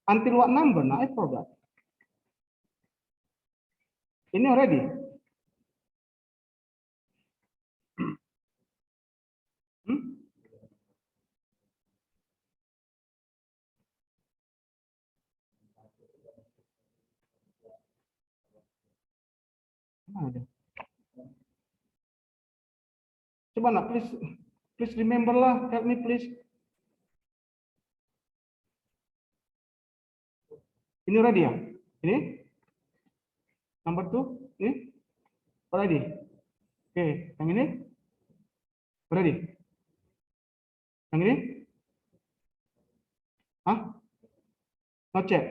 Until what number? Nah, I forgot. Ini already. Ada. Coba nak, please remember lah, help me please. Ini ready ya? Ini? Number 2? Ini? Ready? Oke, yang ini? Ready? Yang ini? Hah? No check.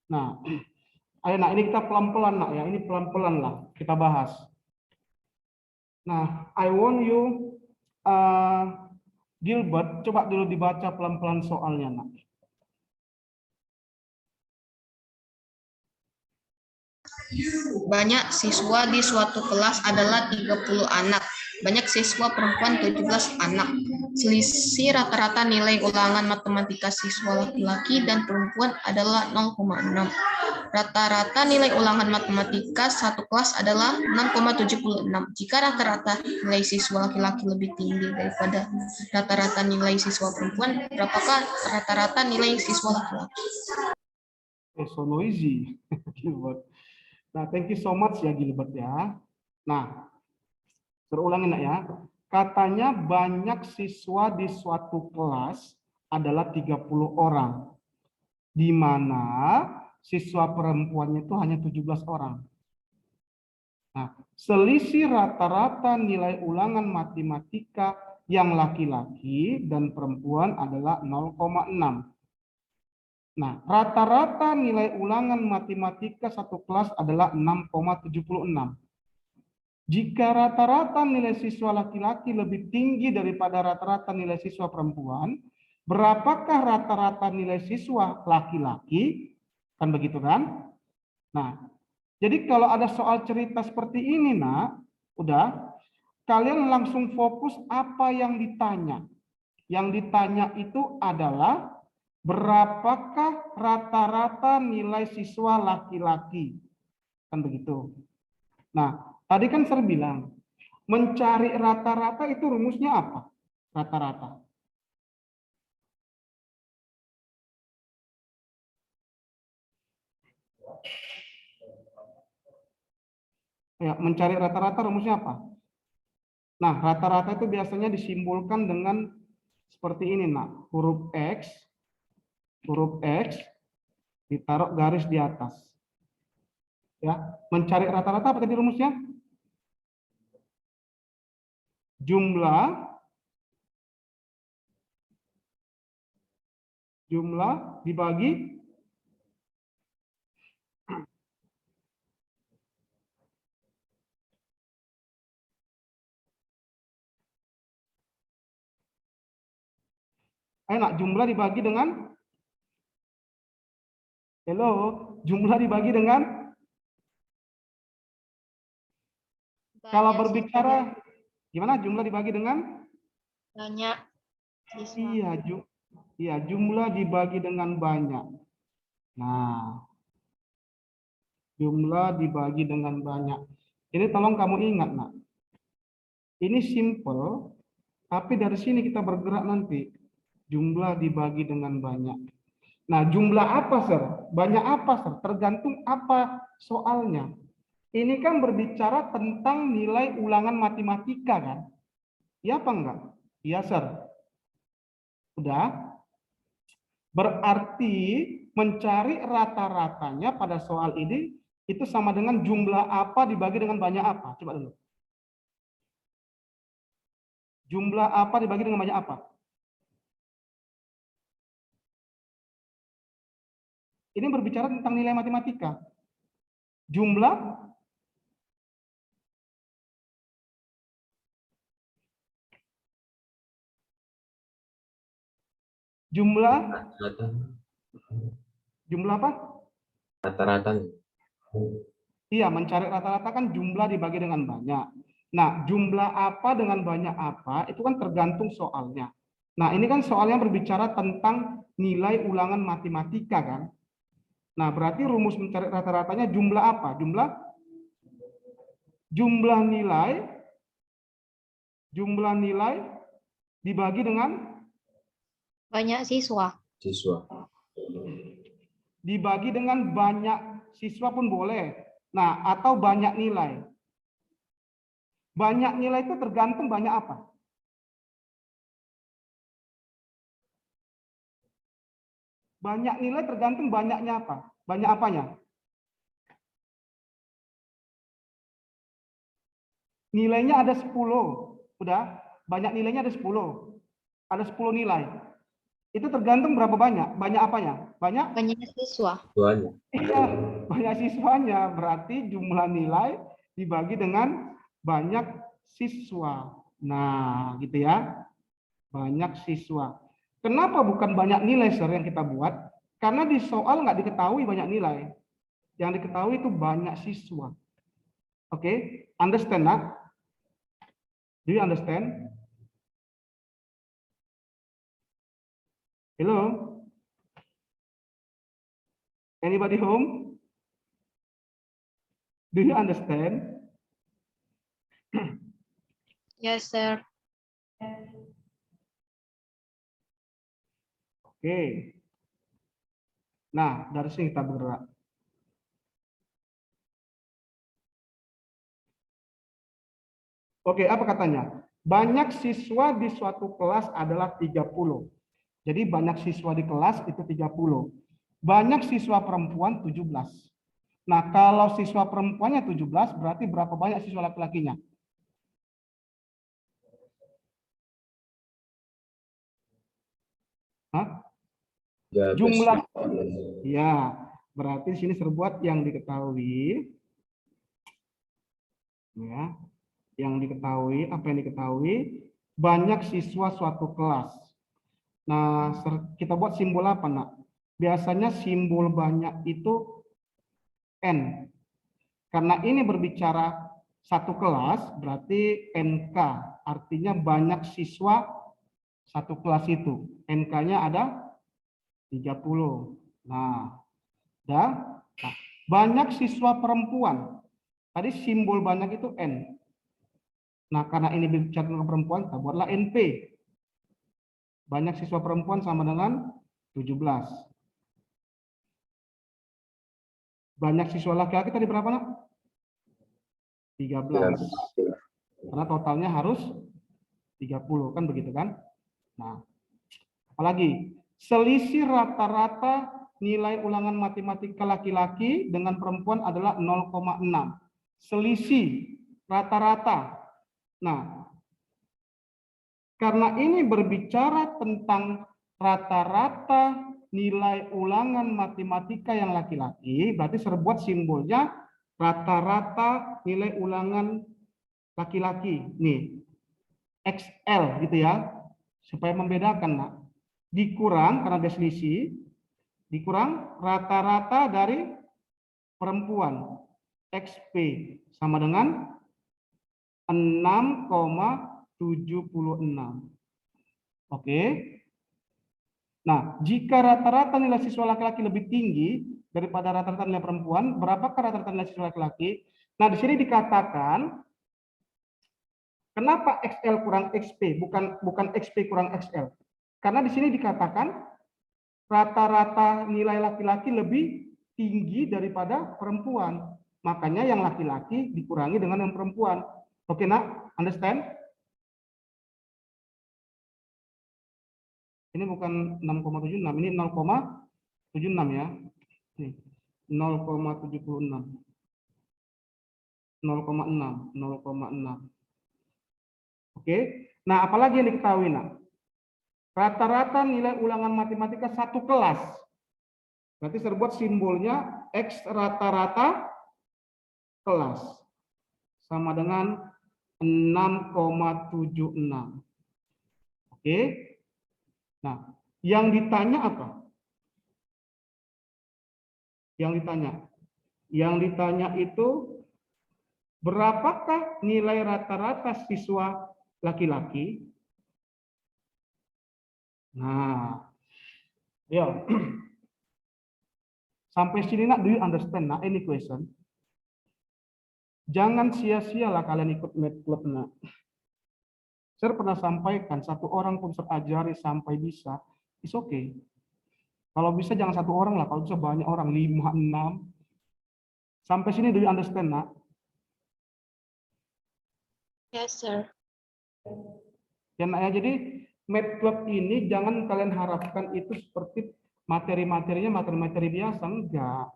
Nah, ayo nak, ini kita pelan-pelan nak ya, ini pelan-pelan lah kita bahas. Nah, I want you, Gilbert, coba dulu dibaca pelan-pelan soalnya nak. Banyak siswa di suatu kelas adalah 30 anak. Banyak siswa perempuan 17 anak. Selisih rata-rata nilai ulangan matematika siswa laki-laki dan perempuan adalah 0,6. Rata-rata nilai ulangan matematika satu kelas adalah 6,76. Jika rata-rata nilai siswa laki-laki lebih tinggi daripada rata-rata nilai siswa perempuan, berapakah rata-rata nilai siswa laki-laki? So noisy, Gilbert. Nah, thank you so much ya Gilbert ya. Nah, terulangin nak ya. Katanya banyak siswa di suatu kelas adalah 30 orang. Di mana siswa perempuannya itu hanya 17 orang. Nah, selisih rata-rata nilai ulangan matematika yang laki-laki dan perempuan adalah 0,6. Nah, rata-rata nilai ulangan matematika satu kelas adalah 6,76. Jika rata-rata nilai siswa laki-laki lebih tinggi daripada rata-rata nilai siswa perempuan, berapakah rata-rata nilai siswa laki-laki? Kan begitu kan? Nah, jadi kalau ada soal cerita seperti ini, nak, udah, kalian langsung fokus apa yang ditanya. Yang ditanya itu adalah berapakah rata-rata nilai siswa laki-laki? Kan begitu. Nah, tadi kan saya bilang, mencari rata-rata itu rumusnya apa? Rata-rata. Ya, mencari rata-rata rumusnya apa? Nah, rata-rata itu biasanya disimbolkan dengan seperti ini, nak. Huruf X, ditaruh garis di atas. Ya, mencari rata-rata apa tadi rumusnya? Jumlah dibagi jumlah dibagi dengan jumlah dibagi dengan banyak. Kalau berbicara gimana jumlah dibagi dengan banyak. Iya, jumlah dibagi dengan banyak. Nah, jumlah dibagi dengan banyak. Ini tolong kamu ingat, nak. Ini simple, tapi dari sini kita bergerak nanti. Jumlah dibagi dengan banyak. Nah, jumlah apa, Sir? Banyak apa, Sir? Tergantung apa soalnya. Ini kan berbicara tentang nilai ulangan matematika, kan? Iya apa enggak? Iya, Sir. Udah? Berarti mencari rata-ratanya pada soal ini itu sama dengan jumlah apa dibagi dengan banyak apa. Coba dulu. Jumlah apa dibagi dengan banyak apa? Ini berbicara tentang nilai matematika. Jumlah apa? Rata-rata. Iya, mencari rata-rata kan jumlah dibagi dengan banyak. Nah, jumlah apa dengan banyak apa itu kan tergantung soalnya. Nah, ini kan soalnya berbicara tentang nilai ulangan matematika kan. Nah, berarti rumus mencari rata-ratanya jumlah apa? Jumlah nilai dibagi dengan Banyak siswa. Siswa. banyak siswa pun boleh. Nah, atau banyak nilai. Banyak nilai itu tergantung banyak apa? Banyak nilai tergantung banyaknya apa? Banyak apanya? Nilainya ada 10. Udah, banyak nilainya ada 10. Ada 10 nilai. Itu tergantung berapa banyak? Banyak apanya? Banyak? Banyak siswa. Tuanya. Iya, banyak siswanya. Berarti jumlah nilai dibagi dengan banyak siswa. Nah, gitu ya. Banyak siswa. Kenapa bukan banyak nilai, Sir, yang kita buat? Karena di soal nggak diketahui banyak nilai. Yang diketahui itu banyak siswa. Oke, understand that? Do you understand? Hello? Anybody home? Do you understand? Yes, sir. Oke. Nah, dari sini kita bergerak. Oke, apa katanya? Banyak siswa di suatu kelas adalah 30. Jadi banyak siswa di kelas itu 30. Banyak siswa perempuan 17. Nah, kalau siswa perempuannya 17, berarti berapa banyak siswa laki-lakinya? Hah? Jumlah. Ya, berarti di sini serbuat yang diketahui. Ya, yang diketahui, apa yang diketahui? Banyak siswa suatu kelas. Nah, kita buat simbol apa, Nak? Biasanya simbol banyak itu N. Karena ini berbicara satu kelas, berarti NK. Artinya banyak siswa satu kelas itu. NK-nya ada 30. Nah, banyak siswa perempuan. Tadi simbol banyak itu N. Nah, karena ini berbicara tentang perempuan, kita buatlah NP. Banyak siswa perempuan sama dengan 17. Banyak siswa laki-laki tadi berapa, Nak? 13. Karena totalnya harus 30, kan begitu kan? Nah, apalagi selisih rata-rata nilai ulangan matematika laki-laki dengan perempuan adalah 0,6. Selisih rata-rata. Nah, karena ini berbicara tentang rata-rata nilai ulangan matematika yang laki-laki, berarti serbuat simbolnya rata-rata nilai ulangan laki-laki. Nih, XL gitu ya, supaya membedakan, Nak. Dikurang karena ada selisih, dikurang rata-rata dari perempuan. XP sama dengan 6,76. Oke. Nah, jika rata-rata nilai siswa laki-laki lebih tinggi daripada rata-rata nilai perempuan, berapakah rata-rata nilai siswa laki-laki? Nah, di sini dikatakan kenapa XL kurang XP, bukan XP kurang XL? Karena di sini dikatakan rata-rata nilai laki-laki lebih tinggi daripada perempuan. Makanya yang laki-laki dikurangi dengan yang perempuan. Oke, Nak? Understand? Ini bukan 6,76, ini 0,76 ya. Nih, 0,76. 0,6, 0,6. Oke. Nah, apalagi yang diketahui, Nak? Rata-rata nilai ulangan matematika satu kelas. Berarti serbuat simbolnya X rata-rata kelas. Sama dengan 6,76. Oke. Nah, yang ditanya apa? Yang ditanya itu berapakah nilai rata-rata siswa laki-laki Nah, ya. Sampai sini nak, do you understand nak? Any question? Jangan sia-sialah kalian ikut Math Club nak. Saya pernah sampaikan, satu orang pun ajari sampai bisa, it's okay. Kalau bisa jangan satu orang lah, kalau bisa banyak orang, 5, 6. Sampai sini do you understand nak? Yes, sir. Ya nak ya, jadi Math Club ini jangan kalian harapkan itu seperti materi-materinya materi-materi biasa, enggak.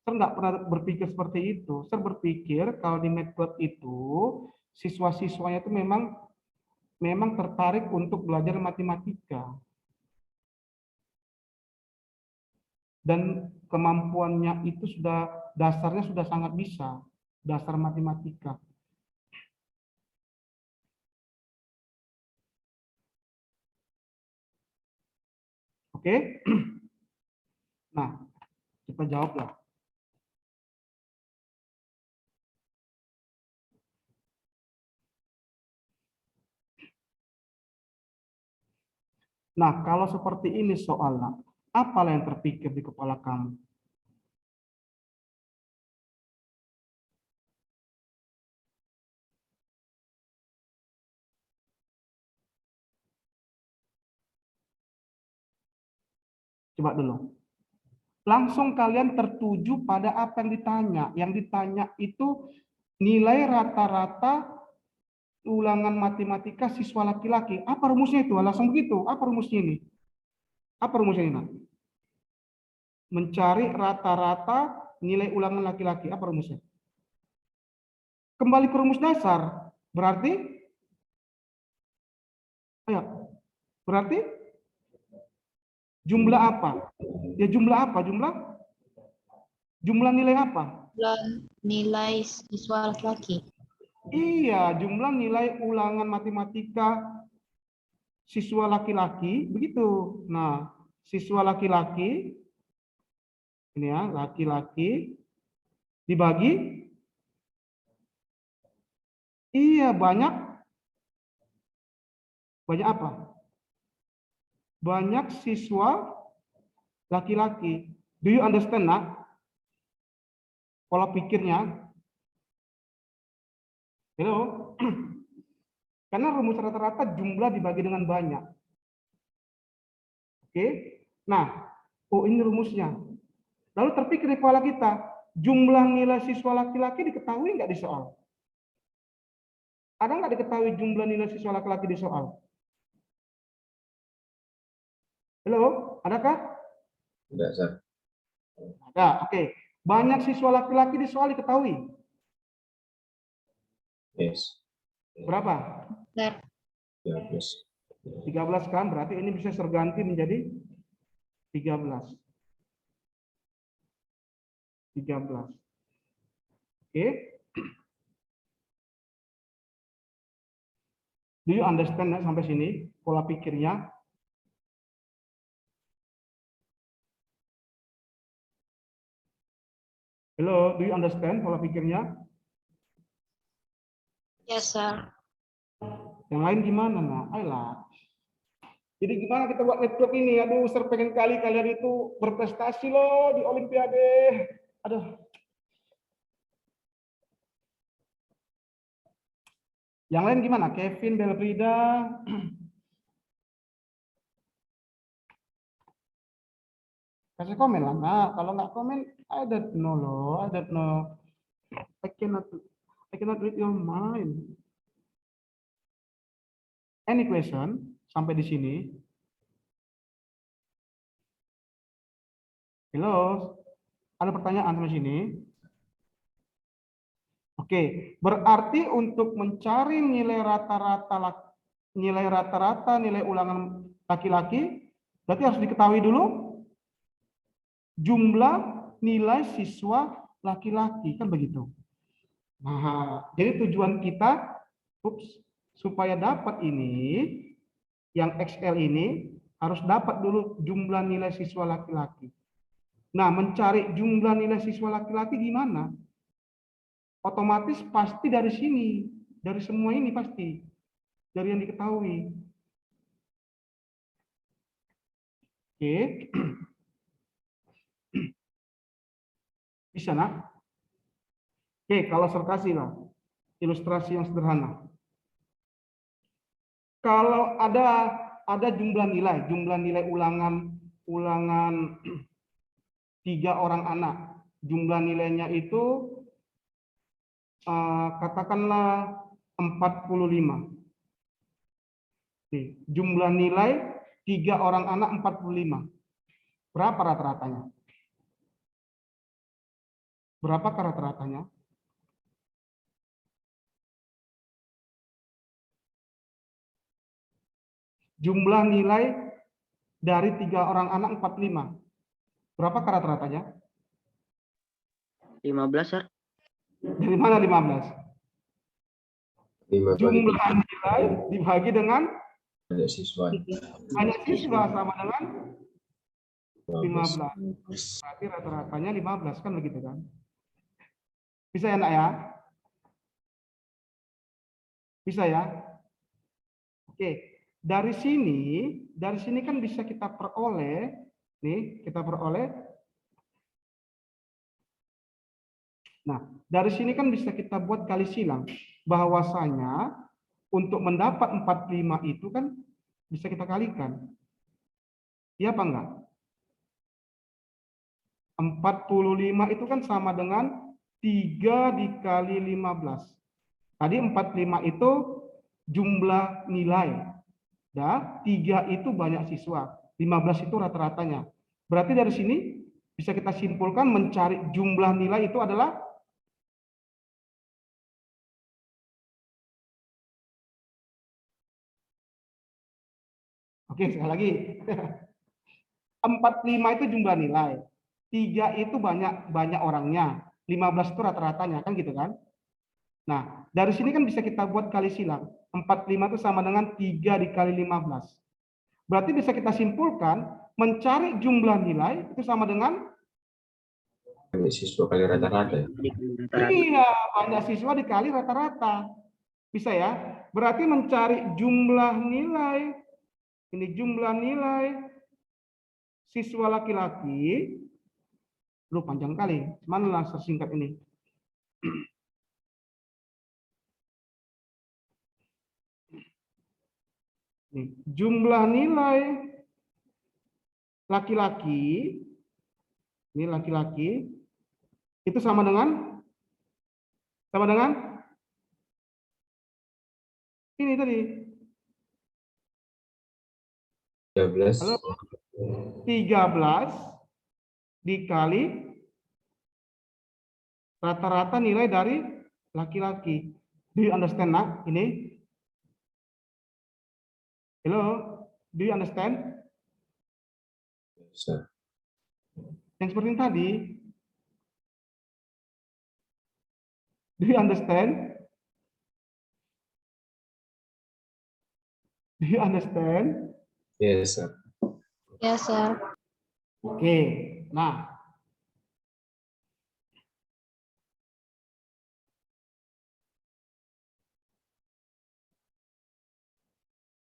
Saya enggak pernah berpikir seperti itu. Saya berpikir kalau di Math Club itu siswa-siswanya itu memang tertarik untuk belajar matematika. Dan kemampuannya itu dasarnya sudah sangat bisa, dasar matematika. Oke? Nah, kita jawablah. Nah, kalau seperti ini soalnya, apa yang terpikir di kepala kamu? Coba dulu. Langsung kalian tertuju pada apa yang ditanya. Yang ditanya itu nilai rata-rata ulangan matematika siswa laki-laki. Apa rumusnya itu? Langsung begitu. Apa rumusnya ini? Apa rumusnya ini? Mencari rata-rata nilai ulangan laki-laki. Apa rumusnya? Kembali ke rumus dasar. Berarti? Ayo. Berarti? Jumlah apa? Ya jumlah apa? Jumlah nilai apa? Nilai siswa laki-laki. Iya, jumlah nilai ulangan matematika siswa laki-laki, begitu. Nah, siswa laki-laki, ini ya, laki-laki, dibagi, iya banyak apa? Banyak siswa laki-laki. Do you understand, nak? Pola pikirnya? Hello? Karena rumus rata-rata jumlah dibagi dengan banyak. Oke? Nah, oh ini rumusnya. Lalu terpikir di kepala kita, jumlah nilai siswa laki-laki diketahui nggak di soal? Ada nggak diketahui jumlah nilai siswa laki-laki di soal? Halo, adakah? Tidak, Sir. Ada, oke. Banyak siswa laki-laki di soal diketahui. Yes. Berapa? Sir. Ya, yes. 13 kan, berarti ini bisa terganti menjadi 13. 13. Oke. Do you understand ya, sampai sini pola pikirnya? Hello, do you understand pola pikirnya? Yes, sir. Yang lain gimana, nah? Ayolah. Jadi gimana kita buat network ini? Aduh, saya pengen kali kalian itu berprestasi loh di Olimpiade. Aduh. Yang lain gimana? Kevin, Belfrida. Kasih komen lah. Nah, kalau nggak komen, I don't know loh. I don't know. I cannot read your mind. Any question sampai di sini? Halo, ada pertanyaan sampai sini? Oke, berarti untuk mencari nilai rata-rata nilai ulangan laki-laki, berarti harus diketahui dulu jumlah nilai siswa laki-laki, kan begitu. Nah, jadi tujuan kita supaya dapat ini, yang XL ini harus dapat dulu jumlah nilai siswa laki-laki. Nah, mencari jumlah nilai siswa laki-laki gimana? Otomatis pasti dari sini, dari semua ini pasti, dari yang diketahui. Oke. Bisa, nak? Oke, kalau saya kasih lah ilustrasi yang sederhana. Kalau ada jumlah nilai ulangan 3 orang anak. Jumlah nilainya itu katakanlah 45. Nih, jumlah nilai 3 orang anak 45. Berapa rata-ratanya? Berapa rata-ratanya? Jumlah nilai dari 3 orang anak 45. Berapa rata-ratanya? 15, Sir. Dari mana 15? 5 kali Jumlah nilai dibagi dengan banyak siswa. banyak siswa sama dengan 15. 15. Berarti rata-ratanya 15 kan begitu kan? Bisa ya, nak ya? Bisa ya? Oke. Dari sini kan bisa kita peroleh nih, Nah, dari sini kan bisa kita buat kali silang bahwasanya untuk mendapat 45 itu kan bisa kita kalikan. Iya apa enggak? 45 itu kan sama dengan 3 dikali 15. Tadi 45 itu jumlah nilai. Dan 3 itu banyak siswa. 15 itu rata-ratanya. Berarti dari sini bisa kita simpulkan mencari jumlah nilai itu adalah Oke, sekali lagi. 45 itu jumlah nilai. 3 itu banyak orangnya. 15 itu rata-ratanya, kan gitu kan? Nah, dari sini kan bisa kita buat kali silang. 45 itu sama dengan 3 dikali 15. Berarti bisa kita simpulkan mencari jumlah nilai itu sama dengan Banyak siswa kali rata-rata. iya, banyak siswa dikali rata-rata. Bisa ya? Berarti mencari jumlah nilai, ini jumlah nilai siswa laki-laki, lu panjang kali, mana lah singkat ini. Nih, jumlah nilai laki-laki, ini laki-laki, itu sama dengan ini tadi. 13. Halo? 13 dikali rata-rata nilai dari laki-laki. Do you understand, nak? Ini? Hello? Do you understand? Bisa. Yang seperti yang tadi. Do you understand? Do you understand? Yes, sir. Yes, sir. Oke. Nah.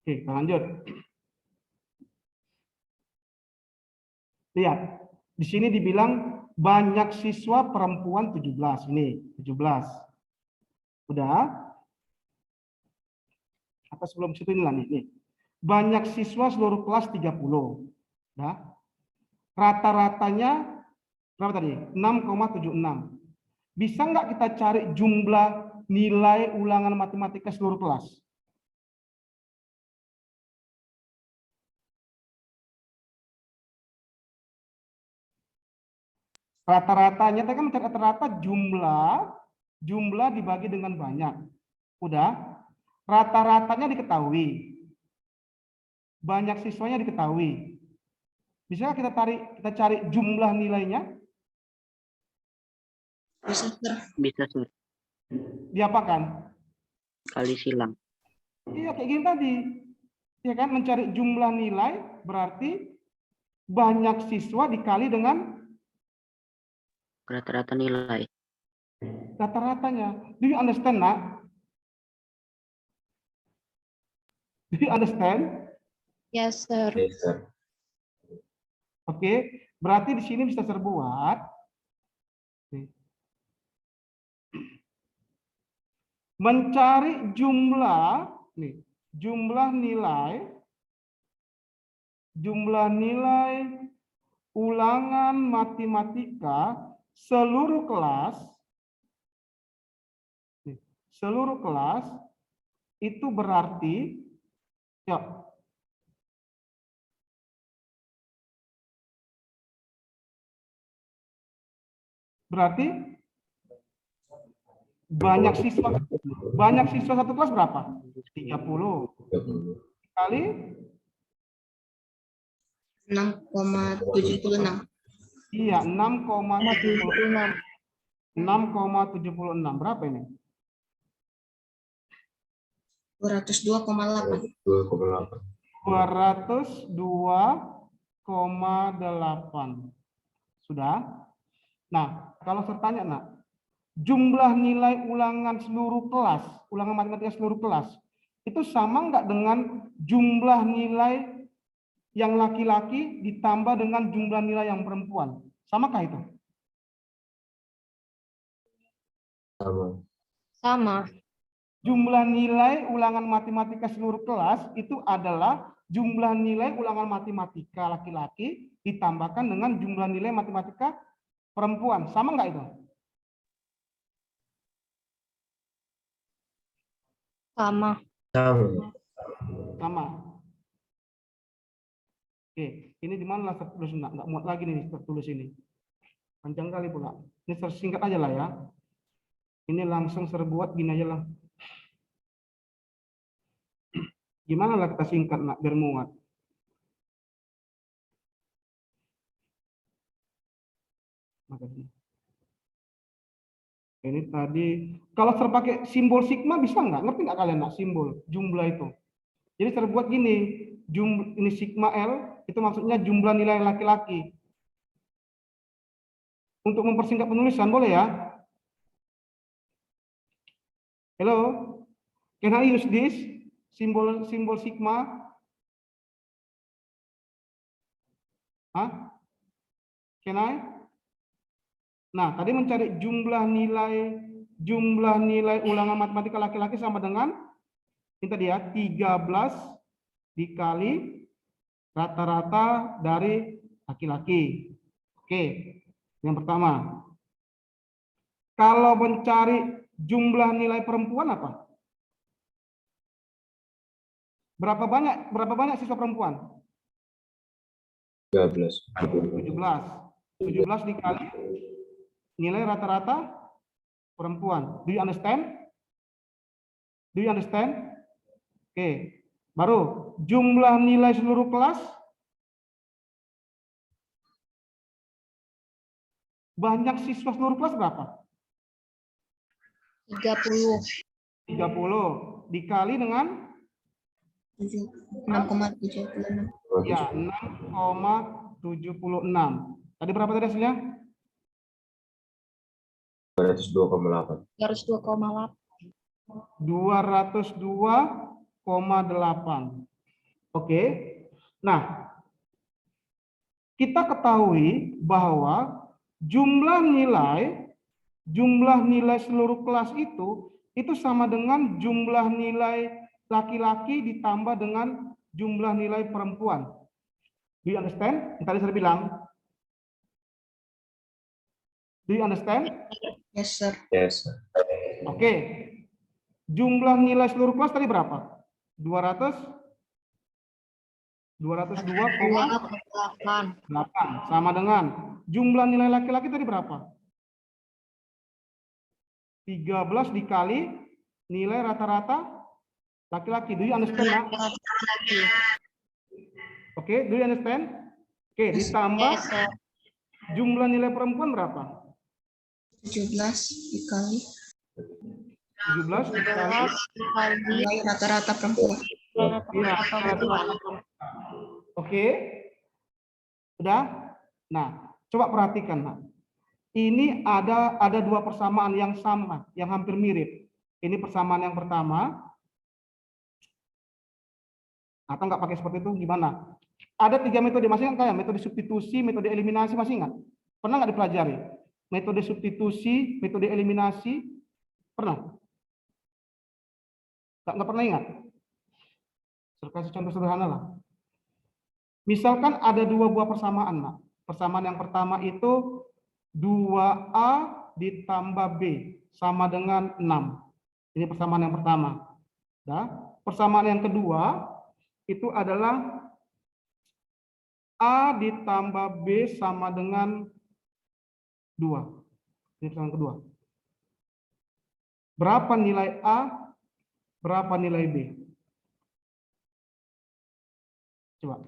Oke, kita lanjut. Lihat. Di sini dibilang banyak siswa perempuan 17. Ini, 17. Udah? Apa sebelum situ inilah nih. Banyak siswa seluruh kelas 30. Udah? Rata-ratanya berapa tadi? 6,76. Bisa nggak kita cari jumlah nilai ulangan matematika seluruh kelas? Rata-ratanya, kita kan mencari rata-rata jumlah dibagi dengan banyak. Udah? Rata-ratanya diketahui. Banyak siswanya diketahui. Bisa kita cari jumlah nilainya? Bisa, Sir. Bisa, Sir. Diapakan? Kali silang. Iya, kayak gini tadi. Ya kan, mencari jumlah nilai berarti banyak siswa dikali dengan Rata-rata nilai. rata-ratanya. Do you understand, nak? Do you understand? Yes, sir. Yes, sir. Oke, berarti di sini bisa terbuat mencari jumlah jumlah nilai ulangan matematika seluruh kelas itu berarti ya berarti banyak siswa satu kelas berapa? 30 kali 6,76. iya 6,76. 76. 6,76 berapa ini? 202,8. 2,8. 202,8. Sudah? Nah, kalau saya tanya, nak, jumlah nilai ulangan seluruh kelas, ulangan matematika seluruh kelas, itu sama nggak dengan jumlah nilai yang laki-laki ditambah dengan jumlah nilai yang perempuan? Samakah itu? Sama. Sama. Jumlah nilai ulangan matematika seluruh kelas itu adalah jumlah nilai ulangan matematika laki-laki ditambahkan dengan jumlah nilai matematika perempuan. Sama nggak itu? Sama. Sama. Sama. Oke, ini di mana lah tertulis? Nggak muat lagi nih tertulis ini. Panjang kali pula. Ini tersingkat aja lah ya. Ini langsung serbuat gini aja lah. Gimana lah kita singkat, nak, biar muat. Makasih. Ini tadi, kalau terpakai simbol sigma bisa nggak? Ngerti nggak kalian, nak, simbol jumlah itu? Jadi terbuat gini, ini sigma L, itu maksudnya jumlah nilai laki-laki. Untuk mempersingkat penulisan, boleh ya? Hello? Can I use this? Simbol sigma? Hah? Can I? Nah, tadi mencari jumlah nilai ulangan matematika laki-laki sama dengan ini tadi ya, 13 dikali rata-rata dari laki-laki. Oke, yang pertama. Kalau mencari jumlah nilai perempuan apa? Berapa banyak siswa perempuan? 13. 17 dikali nilai rata-rata perempuan. Do you understand? Do you understand? Oke. Baru jumlah nilai seluruh kelas. Banyak siswa seluruh kelas berapa? 30. 30 dikali dengan 6,76. ya 6,76. Tadi berapa tadi hasilnya? 202,8. 202,8. 202,8. Oke. Nah, kita ketahui bahwa jumlah nilai seluruh kelas itu sama dengan jumlah nilai laki-laki ditambah dengan jumlah nilai perempuan. Do you understand? Yang tadi saya bilang. Do you understand? Yes, sir. Yes. Oke. Jumlah nilai seluruh kelas tadi berapa? 202,8 sama dengan jumlah nilai laki-laki tadi berapa? 13 dikali nilai rata-rata laki-laki. Do you understand, nak? Oke, do you understand? Oke, ditambah Yes, sir. jumlah nilai perempuan berapa? 17 dikali 17 dikali nilai rata-rata perempuan. iya, rata-rata. Oke. Sudah? Nah, coba perhatikan, nak. Ini ada dua persamaan yang sama, yang hampir mirip. Ini persamaan yang pertama. Atau nggak pakai seperti itu, gimana? Ada 3 metode, masih ingat kayak metode substitusi, metode eliminasi, masih ingat? Pernah nggak dipelajari? Metode substitusi, metode eliminasi, pernah? Nggak pernah ingat? Saya kasih contoh sederhana lah. Misalkan ada 2 buah persamaan, Nak. Persamaan yang pertama itu 2A ditambah B sama dengan 6. Ini persamaan yang pertama. Nah, persamaan yang kedua itu adalah A ditambah B sama dengan 2. Ini persamaan kedua. Berapa nilai A? Berapa nilai B? Coba.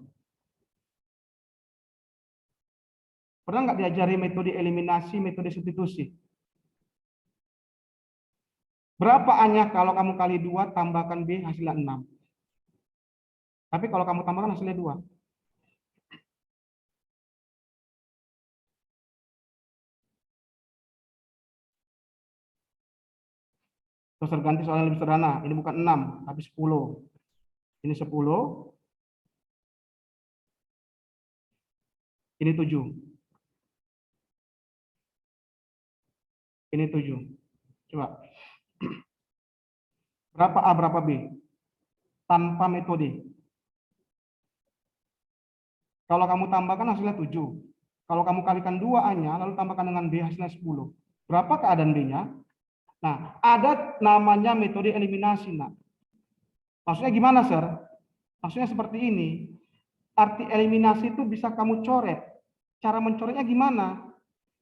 Pernah nggak diajari metode eliminasi, metode substitusi? Berapa A-nya kalau kamu kali 2 tambahkan B hasilnya 6. Tapi kalau kamu tambahkan hasilnya 2. Terus ganti soal yang lebih sederhana. Ini bukan 6, tapi 10. Ini 10. Ini 7. Ini 7. Coba. Berapa A, berapa B? Tanpa metode. Kalau kamu tambahkan hasilnya 7. Kalau kamu kalikan 2A-nya, lalu tambahkan dengan B hasilnya 10. Berapa keadaan B-nya? Nah, ada namanya metode eliminasi. Nah, maksudnya gimana, Sir? Maksudnya seperti ini. Arti eliminasi itu bisa kamu coret. Cara mencoretnya gimana?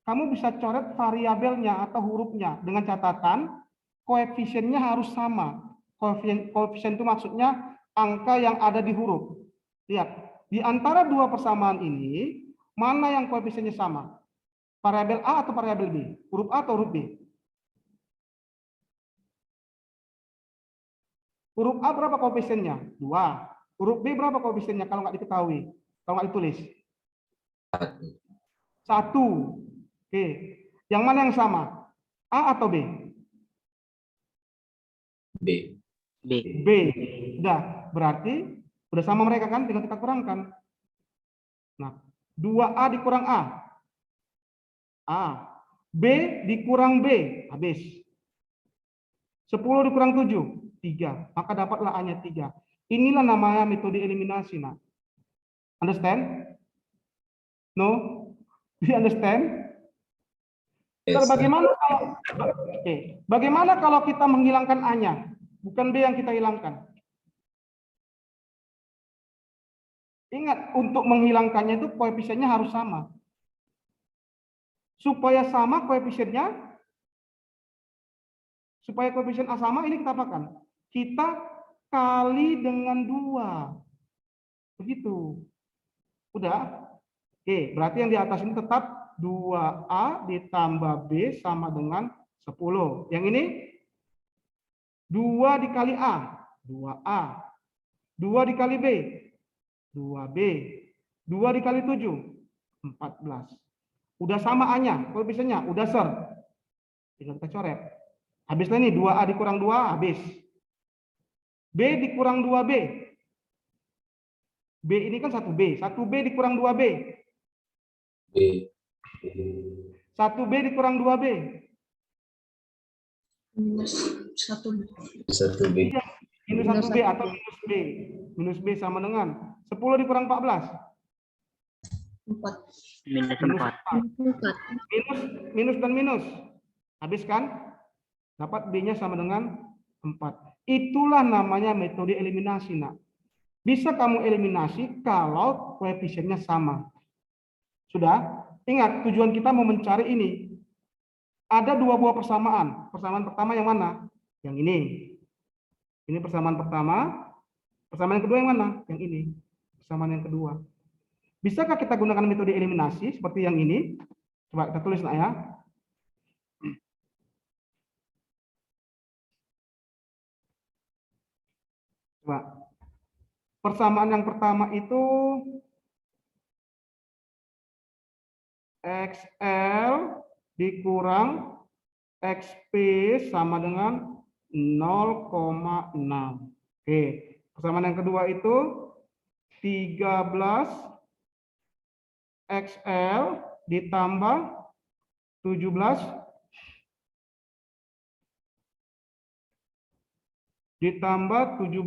Kamu bisa coret variabelnya atau hurufnya dengan catatan koefisiennya harus sama. Koefisien itu maksudnya angka yang ada di huruf. Lihat, di antara 2 persamaan ini, mana yang koefisiennya sama? Variabel A atau variabel B? Huruf A atau huruf B? Huruf A berapa koefisiennya? 2. Huruf B berapa koefisiennya kalau nggak diketahui? Kalau nggak ditulis? 1. Oke. Yang mana yang sama? A atau B? B. B. B. Udah, berarti udah sama mereka kan, tinggal kita kurangkan. Nah, 2A dikurang A. A. B dikurang B, habis. 10 dikurang 7, 3. Maka dapatlah A-nya 3. Inilah namanya metode eliminasi, nah. Understand? No? Do you understand? Yes, Bagaimana kalau bagaimana kalau kita menghilangkan A-nya? Bukan B yang kita hilangkan. Ingat, untuk menghilangkannya itu koefisiennya harus sama. Supaya sama koefisiennya, supaya koefisien A sama, ini kita apakan? Kita kali dengan 2. Begitu. Udah? Oke, berarti yang di atas ini tetap 2A ditambah B sama dengan 10. Yang ini 2 dikali A, 2A. 2 dikali B, 2B. 2 dikali 7, 14. Udah sama A-nya, koefisiennya, udah Sir. Tinggal kita coret. Habislah ini 2A dikurang 2, habis. B dikurang 2B. B ini kan 1B. 1B dikurang 2B. B. 1B dikurang 2B. Minus 1. 1B. Minus 1B atau minus B. Minus B sama dengan 10 dikurang 14. 4. Minus Minus 4. 4. Minus dan minus. Habis kan? Dapat B-nya sama dengan 4. Itulah namanya metode eliminasi, nak. Bisa kamu eliminasi kalau koefisiennya sama. Sudah? Ingat, tujuan kita mau mencari ini. Ada 2 buah persamaan. Persamaan pertama yang mana? Yang ini. Ini persamaan pertama. Persamaan yang kedua yang mana? Yang ini. Persamaan yang kedua. Bisakah kita gunakan metode eliminasi seperti yang ini? Coba kita tulis, nak, ya. Coba. Persamaan yang pertama itu XL dikurang XP sama dengan 0,6. Oke. Persamaan yang kedua itu 13 XL ditambah 17 ditambah 17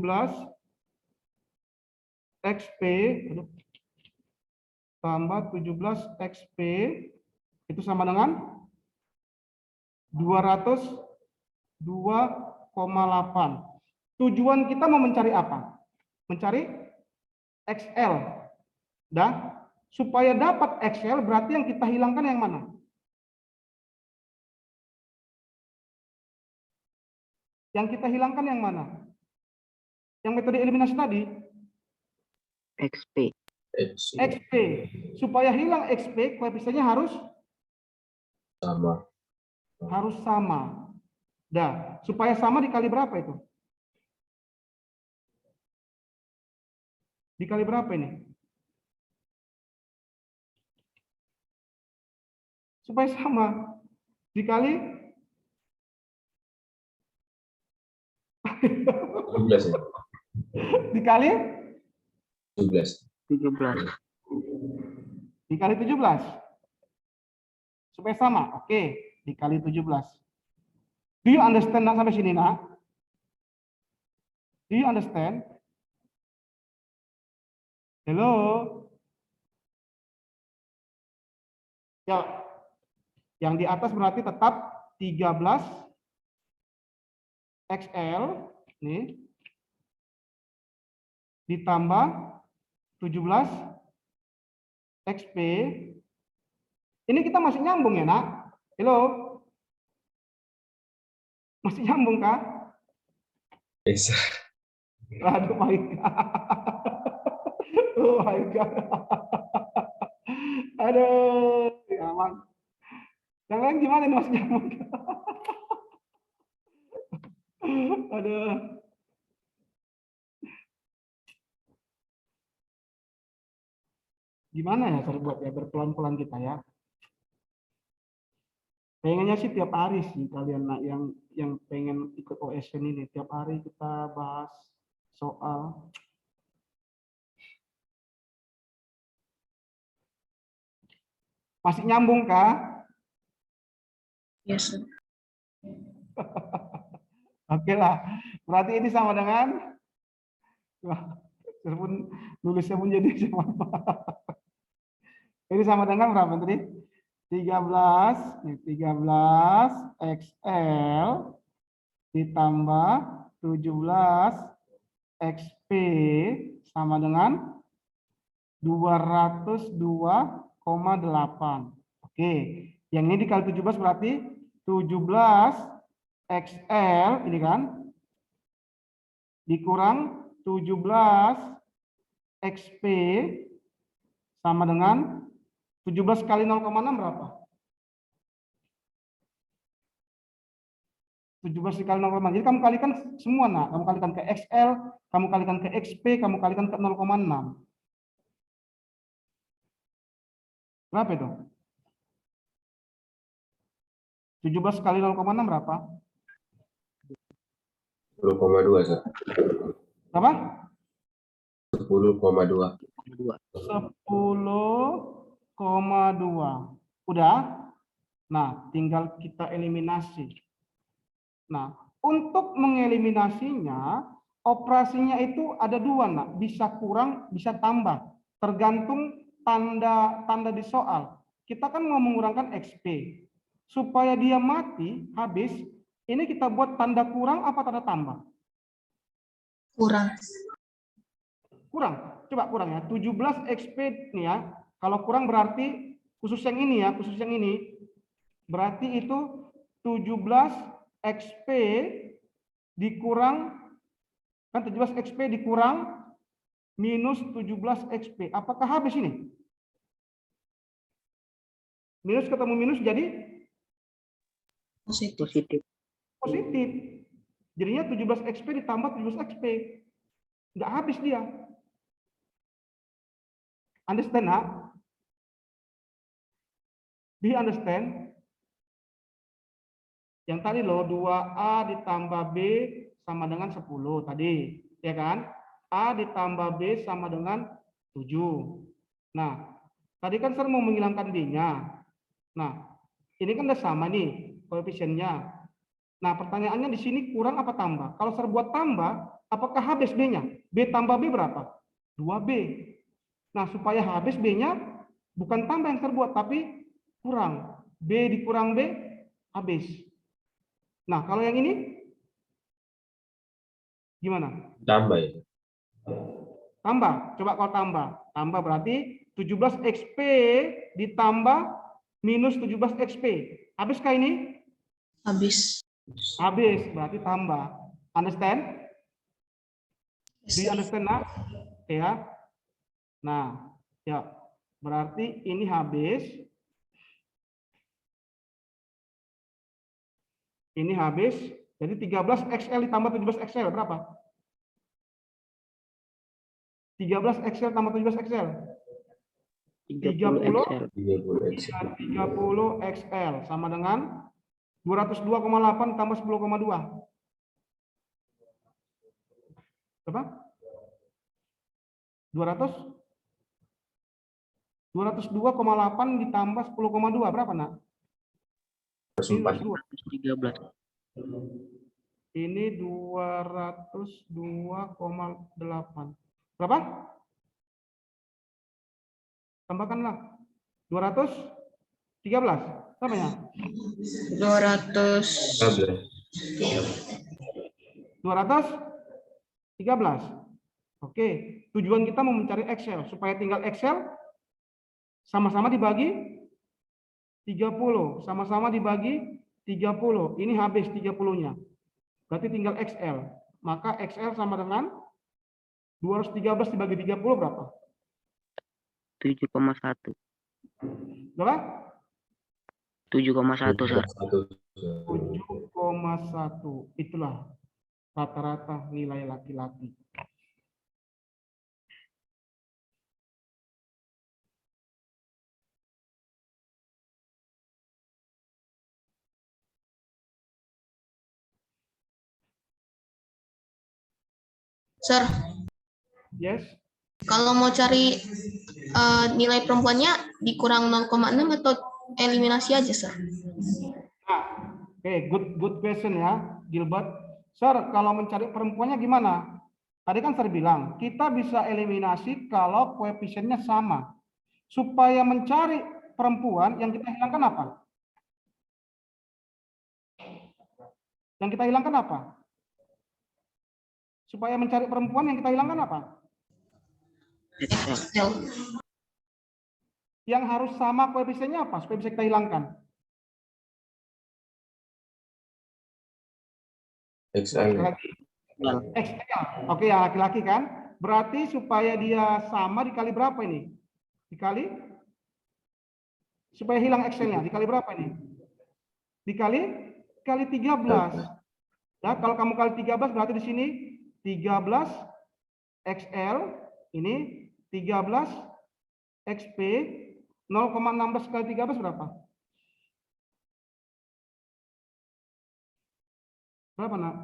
XP tambah 17 XP itu sama dengan 202,8. Tujuan kita mau mencari apa? Mencari XL. Dah, supaya dapat XL berarti yang kita hilangkan yang mana? Yang kita hilangkan yang mana? Yang metode eliminasi tadi? XP. XP. Supaya hilang XP, koefisiennya harus sama. Dah, supaya sama dikali berapa itu? Dikali berapa ini? Supaya sama. Dikali 17 ya? dikali 17. 17. dikali 17. Supaya sama. Oke, dikali 17. Do you understand nak sampai sini, nak? Do you understand? Hello? Ya. Yang di atas berarti tetap 13 XL nih ditambah 17 XP. Ini kita masih nyambung ya, nak? Halo? Masih nyambung kah? Yes. Aduh, my God. Oh my God. Aduh, ya aman. Yang lain gimana nih, masih nyambung? Aduh. Gimana ya cara buat ya, berpelan-pelan kita ya. Pengennya sih tiap hari sih kalian nak yang pengen ikut OSN ini tiap hari kita bahas soal. Masih nyambung kah? Yes, sir. Oke lah. Berarti ini sama dengan walaupun nulisnya pun jadi sama. Ini sama dengan berapa tadi? 13 XL ditambah 17 XP sama dengan 202,8. Oke, yang ini dikali 17 berarti 17 XL ini kan dikurang 17 XP sama dengan 17 kali 0,6 berapa? 17 kali 0,6. Jadi kamu kalikan semua, nak. Kamu kalikan ke XL, kamu kalikan ke XP, kamu kalikan ke 0,6. Berapa itu? 17 kali 0,6 berapa? 10,2, Sir. Berapa? 10,2. 10,2. Udah? Nah, tinggal kita eliminasi. Nah, untuk mengeliminasinya, operasinya itu ada dua, nak. Bisa kurang, bisa tambah. Tergantung tanda di soal. Kita kan mau mengurangkan XP. Supaya dia mati, habis, ini kita buat tanda kurang apa tanda tambah? Kurang. Kurang. Coba kurang ya. 17 XP nih ya. Kalau kurang berarti khusus yang ini ya, khusus yang ini. Berarti itu 17 XP dikurang, kan 17 XP dikurang minus 17 XP. Apakah habis ini? Minus ketemu minus jadi Positif. positif. Jadinya 17 XP ditambah 17 XP. Nggak habis dia. Understand, ha? Do you understand? Yang tadi loh, 2A ditambah B sama dengan 10 tadi. Ya kan? A ditambah B sama dengan 7. Nah, tadi kan Sir mau menghilangkan B-nya. Nah, ini kan udah sama nih koefisiennya. Nah, pertanyaannya di sini kurang apa tambah? Kalau Sir buat tambah, apakah habis B-nya? B tambah B berapa? 2B. Nah, supaya habis B-nya, bukan tambah yang Sir buat, tapi kurang. B dikurang B, habis. Nah, kalau yang ini, gimana? Tambah ya. Tambah. Coba kalau tambah. Tambah berarti 17 XP ditambah minus 17 XP. Habiskah ini? Habis. Habis. Berarti tambah. Understand? Do you understand now? Ya. Nah, ya. Berarti ini habis. Ini habis. Jadi 13 XL ditambah 17 XL berapa? 13 XL tambah 17 XL. 30 XL. 30 X. 30 XL sama dengan 202,8 tambah 10,2. Berapa? 202,8 ditambah 10,2 berapa, Nak? Ini 4. 202. Ini 202,8. Berapa? Tambahkanlah. 213. Berapa ya? 200. 213. Oke, tujuan kita mau mencari Excel supaya tinggal Excel sama-sama dibagi 30, sama-sama dibagi 30. Ini habis 30-nya. Berarti tinggal XL. Maka XL sama dengan 213 dibagi 30 berapa? 7,1. Berapa? 7,1, Sir. 7,1. Itulah rata-rata nilai laki-laki. Sir, Yes? kalau mau cari nilai perempuannya dikurang 0,6 atau eliminasi aja, Sir? Nah, oke, good question ya, Gilbert. Sir, kalau mencari perempuannya gimana? Tadi kan Sir bilang, kita bisa eliminasi kalau koefisiennya sama. Supaya mencari perempuan, yang kita hilangkan apa? Yang kita hilangkan apa? Supaya mencari perempuan yang kita hilangkan apa? XL. XL. Yang harus sama koefisiennya apa? Supaya bisa kita hilangkan. XL. Lagi. XL. Oke, yang laki-laki kan? Berarti supaya dia sama dikali berapa ini? Dikali? Supaya hilang XL-nya, dikali berapa ini? Dikali 13. Ya, kalau kamu kali 13 berarti di sini 13 XL, ini 13 XP, 0,16 kali 13 berapa? Berapa, Nak?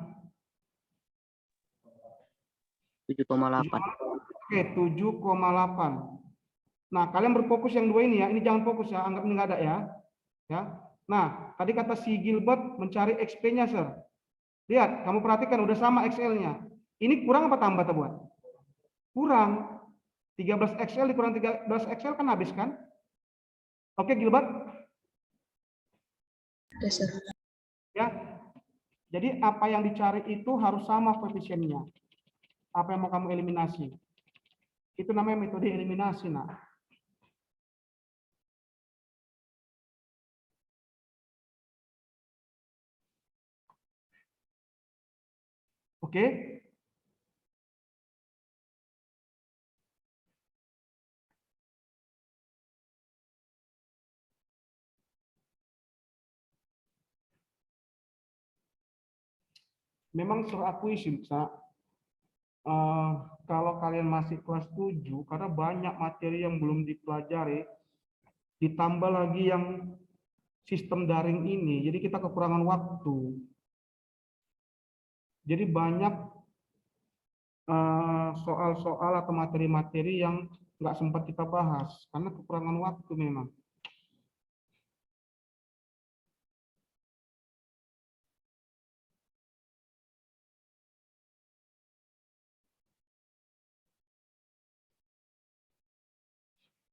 7,8. Oke, 7,8. Nah, kalian berfokus yang dua ini ya. Ini jangan fokus ya, anggap ini nggak ada ya. Ya. Nah, tadi kata si Gilbert mencari XP-nya, Sir. Lihat, kamu perhatikan udah sama XL-nya. Ini kurang apa tambah buat? Kurang. 13 XL dikurang 13 XL kan habis kan? Oke, Gilbert? Yes, Sir. Ya. Jadi apa yang dicari itu harus sama koefisiennya. Apa yang mau kamu eliminasi? Itu namanya metode eliminasi, Nak. Oke? Memang saya akui sih, kalau kalian masih kelas 7, karena banyak materi yang belum dipelajari, ditambah lagi yang sistem daring ini, jadi kita kekurangan waktu. Jadi banyak soal-soal atau materi-materi yang nggak sempat kita bahas karena kekurangan waktu memang.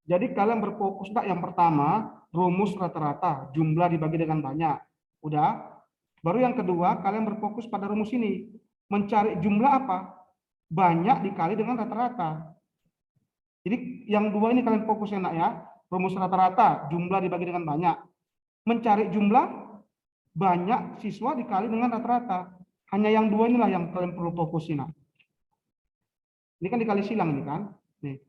Jadi kalian berfokus yang pertama, rumus rata-rata, jumlah dibagi dengan banyak. Udah. Baru yang kedua, kalian berfokus pada rumus ini. Mencari jumlah apa? Banyak dikali dengan rata-rata. Jadi yang dua ini kalian fokus enak ya. Rumus rata-rata, jumlah dibagi dengan banyak. Mencari jumlah banyak siswa dikali dengan rata-rata. Hanya yang dua inilah yang kalian perlu fokusin. Ini kan dikali silang ini kan. Nih.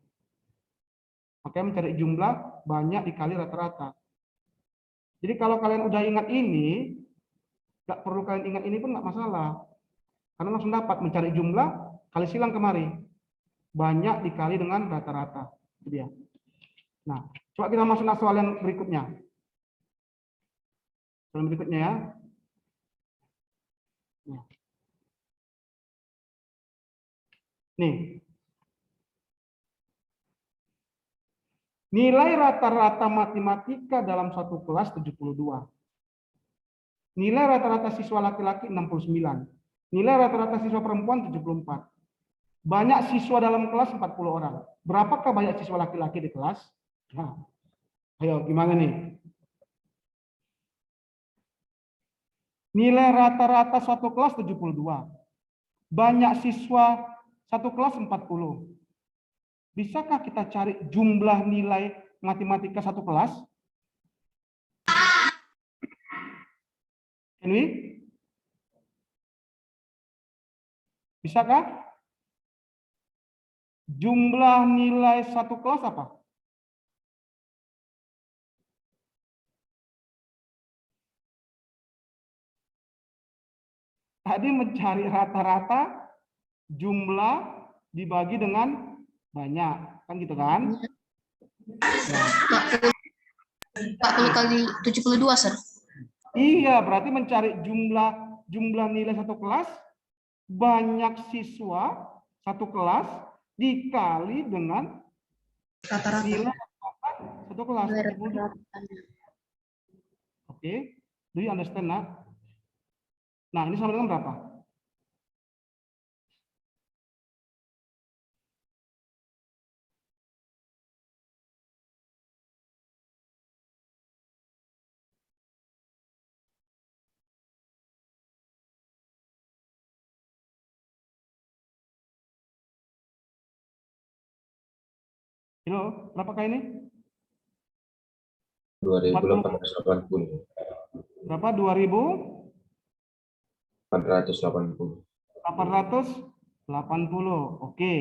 Makanya mencari jumlah banyak dikali rata-rata. Jadi kalau kalian udah ingat ini, nggak perlu kalian ingat ini pun nggak masalah. Karena langsung dapat mencari jumlah kali silang kemari. Banyak dikali dengan rata-rata. Itu dia. Nah, coba kita masuk ke soal yang berikutnya. Soal berikutnya ya. Nih. Nilai rata-rata matematika dalam satu kelas 72. Nilai rata-rata siswa laki-laki 69. Nilai rata-rata siswa perempuan 74. Banyak siswa dalam kelas 40 orang. Berapakah banyak siswa laki-laki di kelas? Nah, ayo gimana nih? Nilai rata-rata satu kelas 72. Banyak siswa satu kelas 40. Bisakah kita cari jumlah nilai matematika satu kelas? Can we? Bisakah? Jumlah nilai satu kelas apa? Tadi mencari rata-rata jumlah dibagi dengan banyak. Kan gitu kan? Nah. 40 kali 72, Sir. Iya, berarti mencari jumlah nilai satu kelas, banyak siswa satu kelas dikali dengan Rata-rata. nilai satu kelas. Oke, do you understand, nak? Nah, ini sama dengan berapa? Halo, berapakah ini? 2.880. Berapa? 2.880. 880. Oke,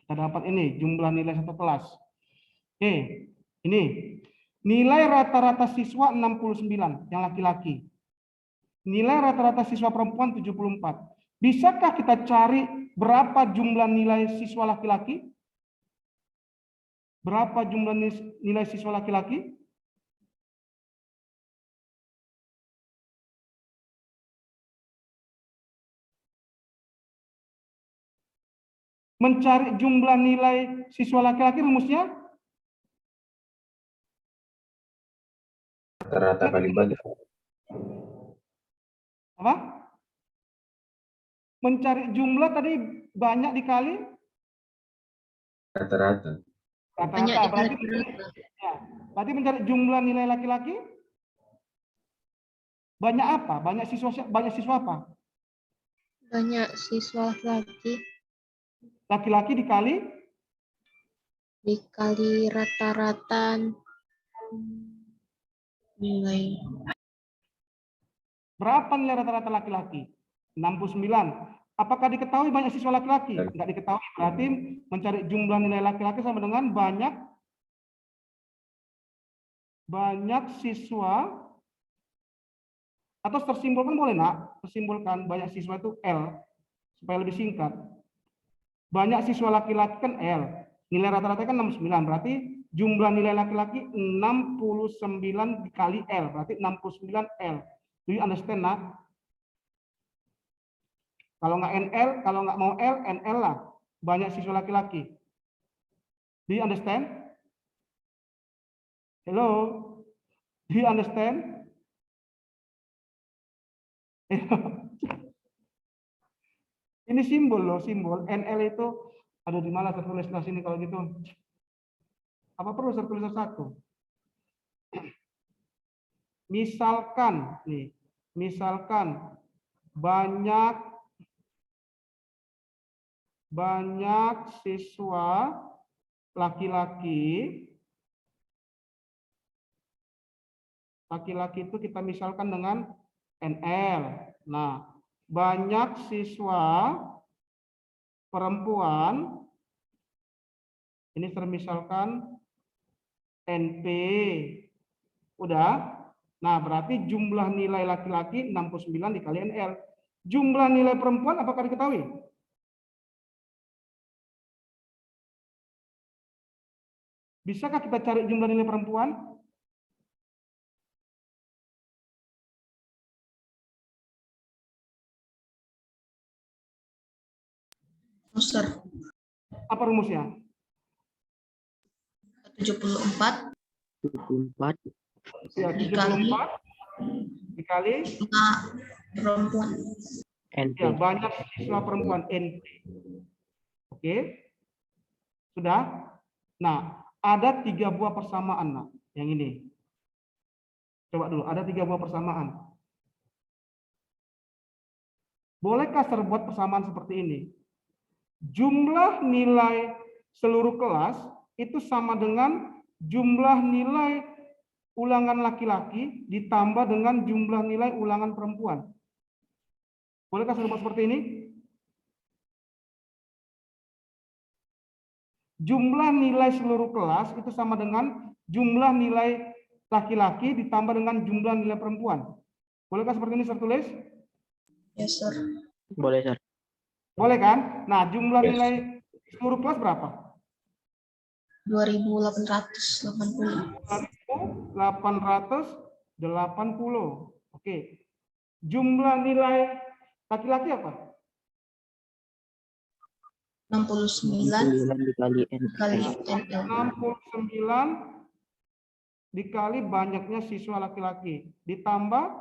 kita dapat ini jumlah nilai satu kelas. Oke, ini nilai rata-rata siswa 69 yang laki-laki. Nilai rata-rata siswa perempuan 74. Bisakah kita cari berapa jumlah nilai siswa laki-laki? Berapa jumlah nilai siswa laki-laki? Mencari jumlah nilai siswa laki-laki rumusnya? Rata-rata kali banyak. Apa? Mencari jumlah tadi banyak dikali? Rata-rata. Banyak Rata-rata. dikali Berarti mencari jumlah nilai laki-laki? Banyak apa? Banyak siswa apa? Banyak siswa laki-laki Laki-laki dikali rata-rata nilai. berapa nilai rata-rata laki-laki? 69. Apakah diketahui banyak siswa laki-laki? Tidak diketahui. Berarti mencari jumlah nilai laki-laki sama dengan banyak siswa, atau tersimbolkan boleh, nak? Tersimbolkan banyak siswa itu L supaya lebih singkat. Banyak siswa laki-laki kan L. Nilai rata-rata kan 69. Berarti jumlah nilai laki-laki 69 dikali L. Berarti 69 L. Do you understand, nak? Kalau nggak NL, kalau nggak mau L, NL lah. Banyak siswa laki-laki. Do you understand? Hello? Do you understand? Ini simbol loh, simbol. NL itu, ada di mana tertulis di sini kalau gitu? Apa perlu tertulis satu? Misalkan, nih, misalkan banyak siswa laki-laki itu kita misalkan dengan NL. Nah, banyak siswa perempuan ini termisalkan NP. Udah? Nah, berarti jumlah nilai laki-laki 69 dikali NL. Jumlah nilai perempuan apakah diketahui? Bisakah kita cari jumlah nilai perempuan? Master. Apa rumusnya? 74 74 Ya, 74 dikali perempuan. NP. ya, banyak siswa perempuan NP. Oke. Sudah? Nah, ada 3 buah persamaan, Nak. Yang ini. Coba dulu, ada 3 buah persamaan. Bolehkah terbuat persamaan seperti ini? Jumlah nilai seluruh kelas itu sama dengan jumlah nilai ulangan laki-laki ditambah dengan jumlah nilai ulangan perempuan. Bolehkah terbuat seperti ini? Jumlah nilai seluruh kelas itu sama dengan jumlah nilai laki-laki ditambah dengan jumlah nilai perempuan. Bolehkah seperti ini tertulis? Yes, sir. Boleh, Sir. Boleh kan? Nah, jumlah Yes. nilai seluruh kelas berapa? 2880. 880. Oke. Jumlah nilai laki-laki apa? 69 dikali NL. kali NL. 69 dikali banyaknya siswa laki-laki ditambah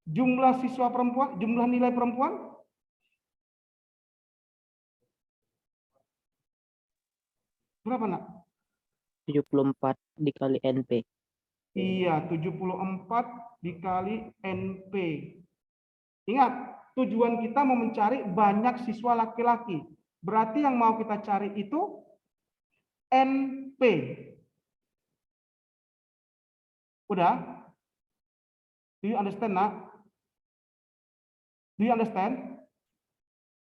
jumlah siswa perempuan, jumlah nilai perempuan berapa, Nak? 74 dikali NP. Iya, 74 dikali NP. Ingat, tujuan kita mau mencari banyak siswa laki-laki. Berarti yang mau kita cari itu NP. Udah? Do you understand, Nak? Do you understand?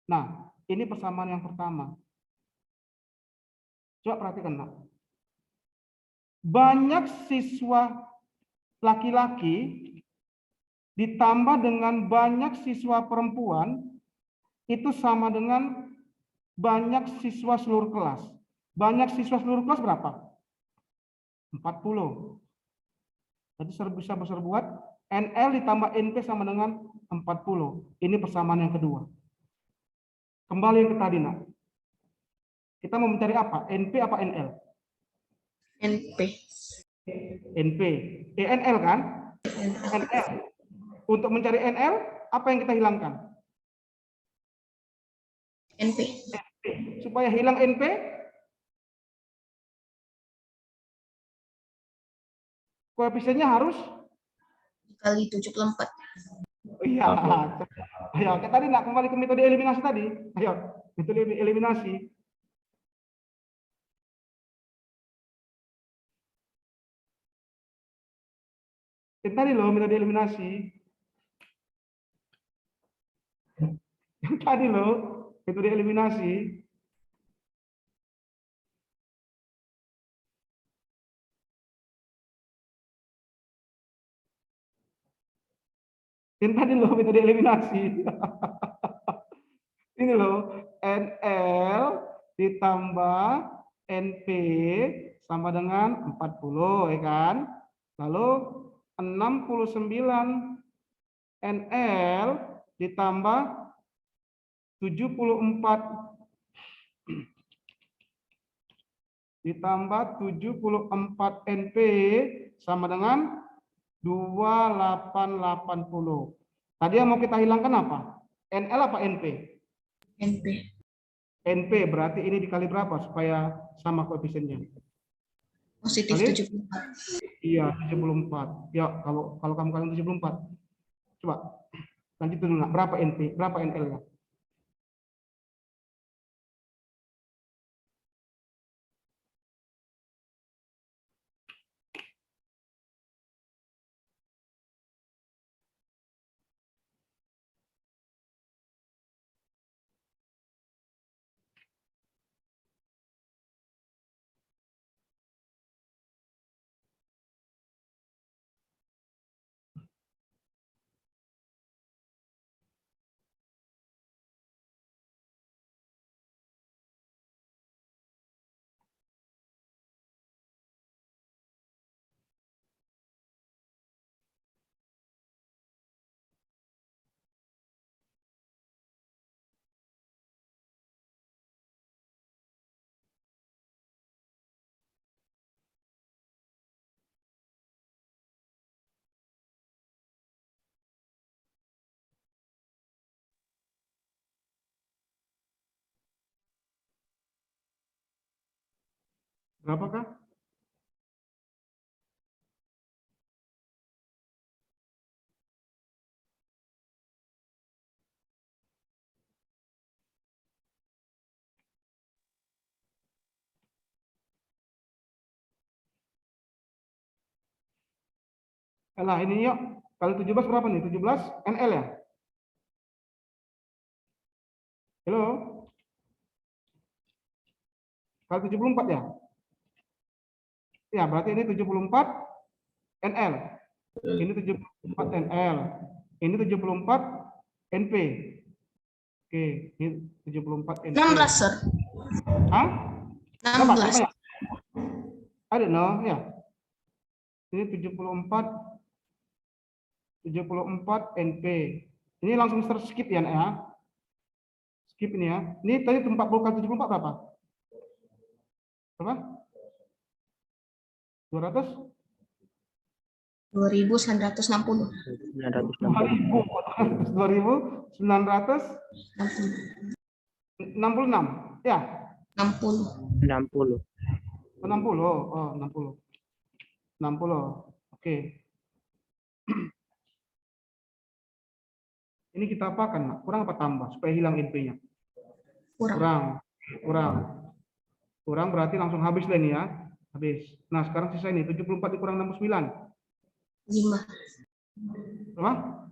Nah, ini persamaan yang pertama. Coba perhatikan, Nak. Banyak siswa laki-laki ditambah dengan banyak siswa perempuan itu sama dengan banyak siswa seluruh kelas. Banyak siswa seluruh kelas berapa? 40. Jadi bisa buat NL ditambah NP sama dengan 40. Ini persamaan yang kedua. Kembali yang ke tadi, Nak. Kita mau mencari apa? NP apa NL? NP. NP. NL kan? NL. Untuk mencari NL, apa yang kita hilangkan? NP. Supaya hilang NP, koefisiennya harus Dikali 74. iya. Ayo, kayak tadi nak kembali ke metode eliminasi tadi. Ayo, metode eliminasi. Yang tadi loh metode eliminasi. Yang tadi loh metode eliminasi. Yang tadi loh metode eliminasi. Ini loh, NL ditambah NP sama dengan 40, ya kan? Lalu 69 NL ditambah 74 ditambah 74 NP sama dengan 2880. Tadi yang mau kita hilangkan apa? NL apa NP? NP. NP berarti ini dikali berapa supaya sama koefisiennya? Positif Kali? 74. Iya, 74. Ya, kalau kamu kalian 74. Coba lanjut dulu nak. Berapa NP? Berapa NL-nya? Berapakah? Lah ini yuk. Kali 17 berapa nih? 17 NL ya? Halo? Kali 74 ya? Ya, berarti ini 74 NL. Ini 74 NL. Ini 74 NP. Oke, ini 74 NP. 16, Sir. Hah? Berapa? 16. Berapa ya? I don't know, ya. Ini 74 NP. Ini langsung skip ya, nak ya. Skip ini ya. Ini tadi 40 kali 74 berapa? Berapa? 200? 2960. 960. 2966. Ya, 60. 60. 60. Oh, 60. 60. Oke. Ini kita apakan, Nak? Kurang apa tambah supaya hilang NP-nya? Kurang. Kurang berarti langsung habis lah ini ya. Habis. Nah, sekarang sisa ini 74 dikurang 69. 5. Berapa?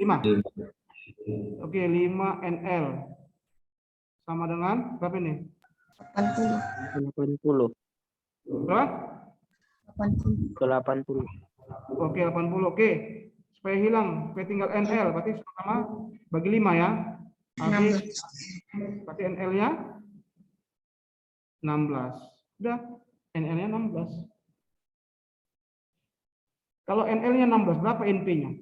5. 5. Oke, 5 NL. Sama dengan berapa ini? 80. 80. Berapa? 80. Ke 80. Oke, 80. Oke. Supaya hilang, supaya tinggal NL. Berarti sama bagi 5 ya. Habis. 16. Berarti NL-nya 16. Udah, NL-nya 16. Kalau NL-nya 16, berapa NP-nya?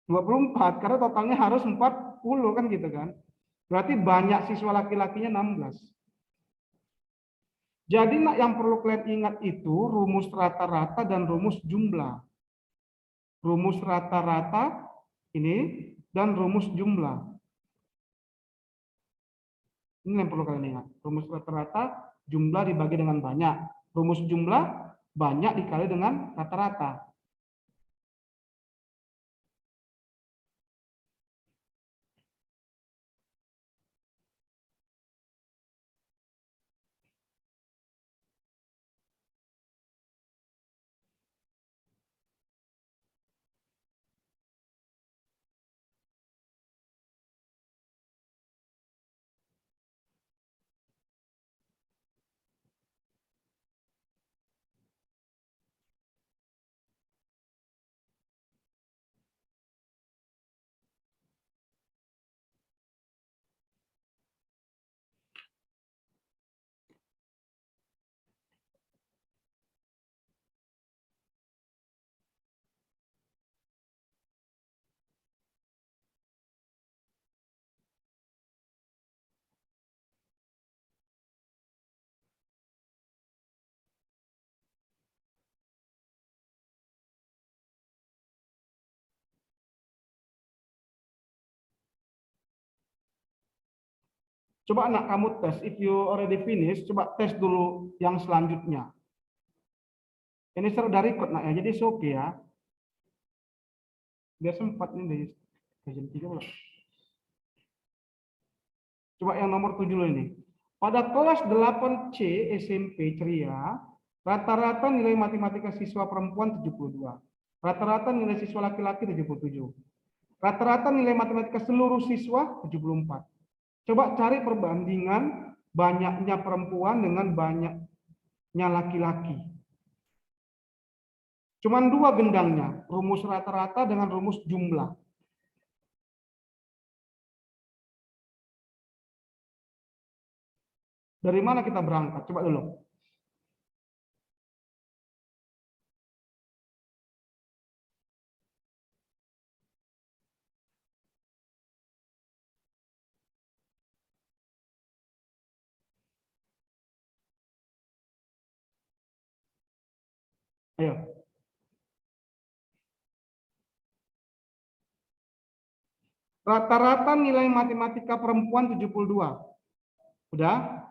24, karena totalnya harus 40 kan gitu kan. Berarti banyak siswa laki-lakinya 16. Jadi nak yang perlu kalian ingat itu rumus rata-rata dan rumus jumlah. Rumus rata-rata ini dan rumus jumlah. Ini yang perlu kalian ingat. Rumus rata-rata jumlah dibagi dengan banyak. Rumus jumlah banyak dikali dengan rata-rata. Coba anak kamu tes. If you already finish, coba tes dulu yang selanjutnya. Ini sudah record nak ya, jadi oke ya. Biar sempat nih di jam 3 pula. Coba yang nomor 7 dulu ini. Pada kelas 8C SMP Ceria, rata-rata nilai matematika siswa perempuan 72. Rata-rata nilai siswa laki-laki 77. Rata-rata nilai matematika seluruh siswa 74. Coba cari perbandingan banyaknya perempuan dengan banyaknya laki-laki. Cuman dua gendangnya, rumus rata-rata dengan rumus jumlah. Dari mana kita berangkat? Coba dulu. Ayo. Rata-rata nilai matematika perempuan 72. Udah?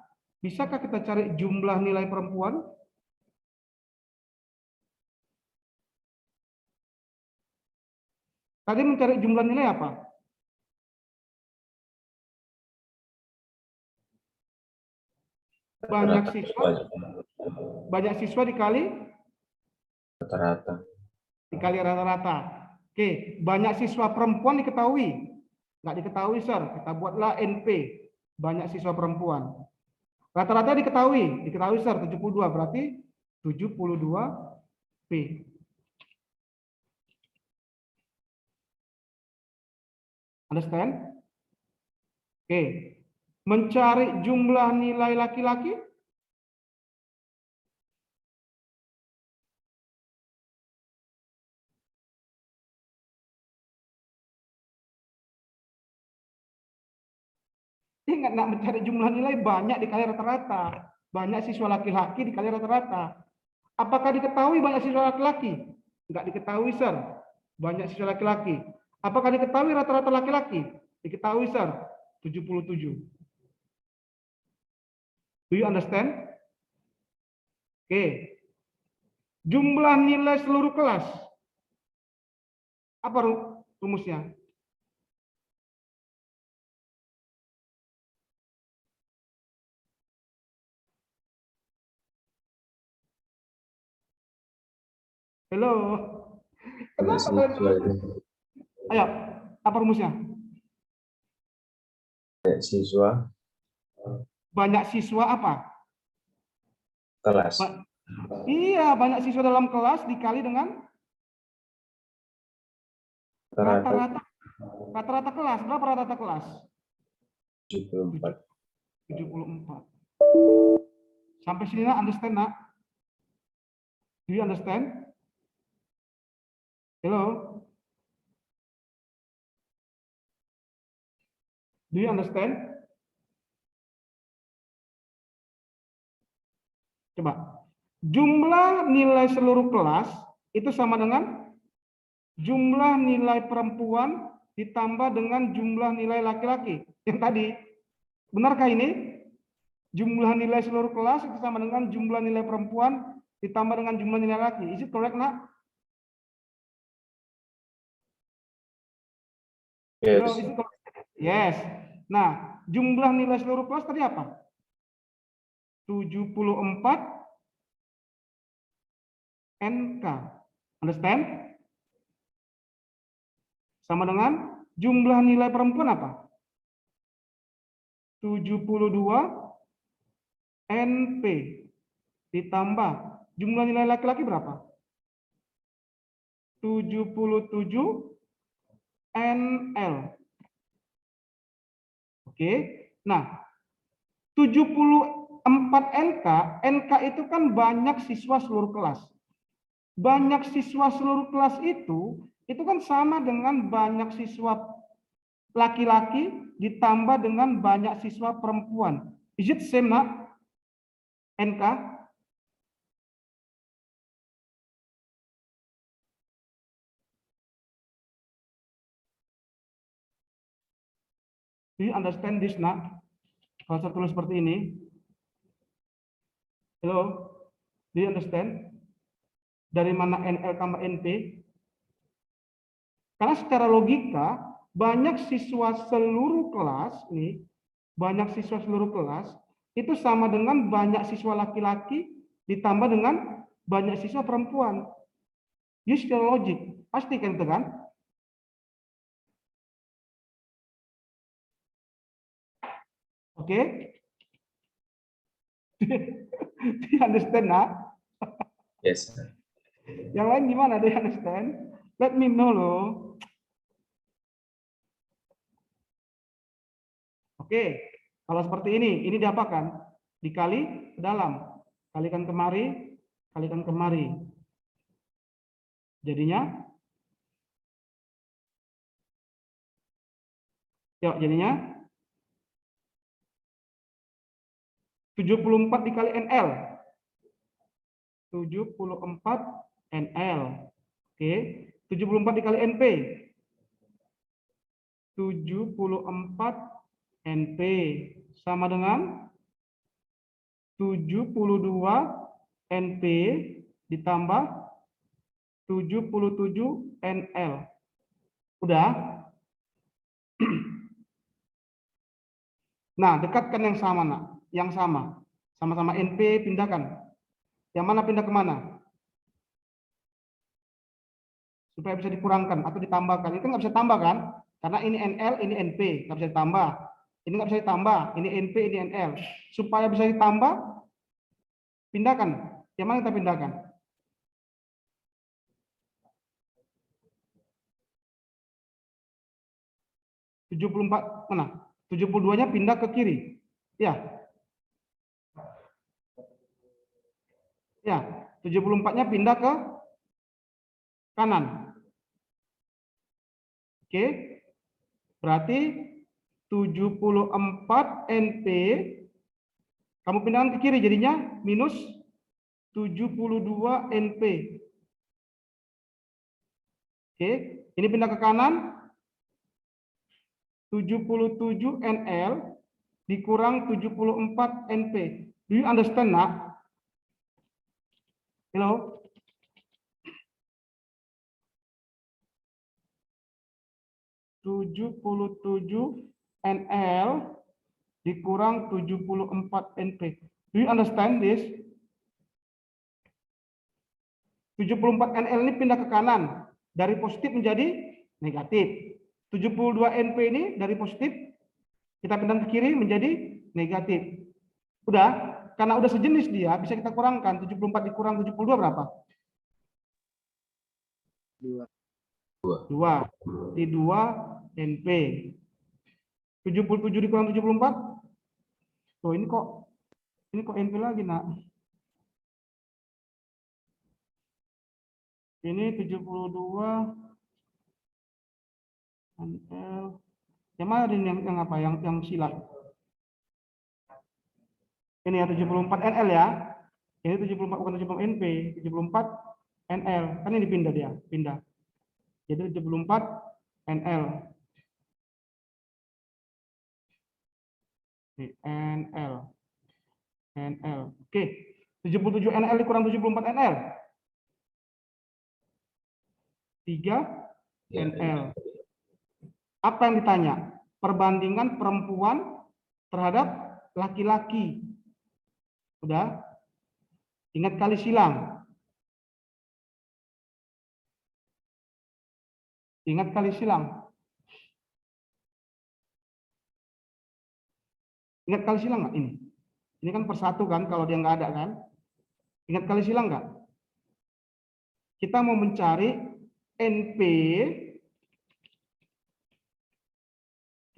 Bisakah kita cari jumlah nilai perempuan? Tadi mencari jumlah nilai apa? Banyak siswa dikali Rata-rata. dikali rata-rata. Oke, banyak siswa perempuan diketahui. Nggak diketahui, Sir. Kita buatlah NP. Banyak siswa perempuan. Rata-rata diketahui, Sir, 72. Berarti 72P. Understand? Oke. Mencari jumlah nilai laki-laki? Ingat, nak mencari jumlah nilai banyak dikali rata-rata. Banyak siswa laki-laki dikali rata-rata. Apakah diketahui banyak siswa laki-laki? Enggak diketahui, Sir. Banyak siswa laki-laki. Apakah diketahui rata-rata laki-laki? Diketahui, Sir. 77. Do you understand? Oke. Jumlah nilai seluruh kelas. Apa rumusnya? Halo. Kenapa kalian? Ayo, apa rumusnya? Siswa. Banyak siswa apa? Kelas. Iya, banyak siswa dalam kelas dikali dengan rata-rata kelas. Berapa rata-rata kelas? 74. 74. Sampai sini nak, understand nak? Do you understand? Hello? Do you understand? Coba. Jumlah nilai seluruh kelas itu sama dengan jumlah nilai perempuan ditambah dengan jumlah nilai laki-laki. Yang tadi. Benarkah ini? Jumlah nilai seluruh kelas itu sama dengan jumlah nilai perempuan ditambah dengan jumlah nilai laki. Is it correct, nak? Yes. No, is it correct? Yes. Nah, jumlah nilai seluruh kelas tadi apa? 74 NK. Understand? Sama dengan jumlah nilai perempuan apa? 72 NP ditambah jumlah nilai laki-laki berapa? 77 NL. Oke. Nah, 74 NK itu kan banyak siswa seluruh kelas. Banyak siswa seluruh kelas itu kan sama dengan banyak siswa laki-laki ditambah dengan banyak siswa perempuan. Is it same, nak? NK? Do you understand this, nak? Kalau saya tulis seperti ini. Hello? Do you understand? Dari mana NL tambah NP? Karena secara logika, banyak siswa seluruh kelas, nih, banyak siswa seluruh kelas, itu sama dengan banyak siswa laki-laki ditambah dengan banyak siswa perempuan. Ini secara logik. Pasti kan itu kan? Oke? Do you understand, nah? Yes, sir. Yang lain gimana? Do you understand? Let me know loh. Oke, kalau seperti ini diapakan? Dikali ke dalam. Kalikan kemari, kalikan kemari. Jadinya, yuk jadinya 74 dikali NL. 74 NL. Oke, 74 dikali NP. 74 NP sama dengan 72 NP ditambah 77 NL. Udah? Nah, dekatkan yang sama, nak. Yang sama. Sama-sama NP pindahkan. Yang mana pindah ke mana? Supaya bisa dikurangkan atau ditambahkan. Itu nggak bisa tambah kan? Karena ini NL, ini NP. Nggak bisa ditambah. Ini nggak bisa ditambah. Ini NP, ini NL. Supaya bisa ditambah, pindahkan. Yang mana kita pindahkan? Mana? 72-nya pindah ke kiri. Ya. Ya, 74-nya pindah ke kanan. Oke. Berarti 74 NP kamu pindahkan ke kiri jadinya minus 72 NP. Oke, ini pindah ke kanan 77 NL dikurang 74 NP. Do you understand, nak? Hello? (77 NL dikurang 74 NP. Do you understand this? 74 NL ini pindah ke kanan. Dari positif menjadi negatif. 72 NP ini dari positif kita pindah ke kiri menjadi negatif. Udah? Karena udah sejenis dia, bisa kita kurangkan. 74 dikurang 72 berapa? 2. 2. Di 2 NP. 77 dikurang 74? Tuh, ini kok NP lagi, nak. Ini 72 NL. Yang mana ini yang apa? Yang silat. Ini ya 74 NL ya. Ini 74 bukan 74 NP, 74 NL. Kan ini pindah dia, pindah. Jadi 74 NL. NL. NL. Oke. 77 NL dikurang 74 NL. 3 NL. Apa yang ditanya? Perbandingan perempuan terhadap laki-laki. Udah? Ingat kali silang. Ingat kali silang. Ingat kali silang nggak ini? Ini kan persatu kan kalau dia nggak ada kan? Ingat kali silang nggak? Kita mau mencari NP.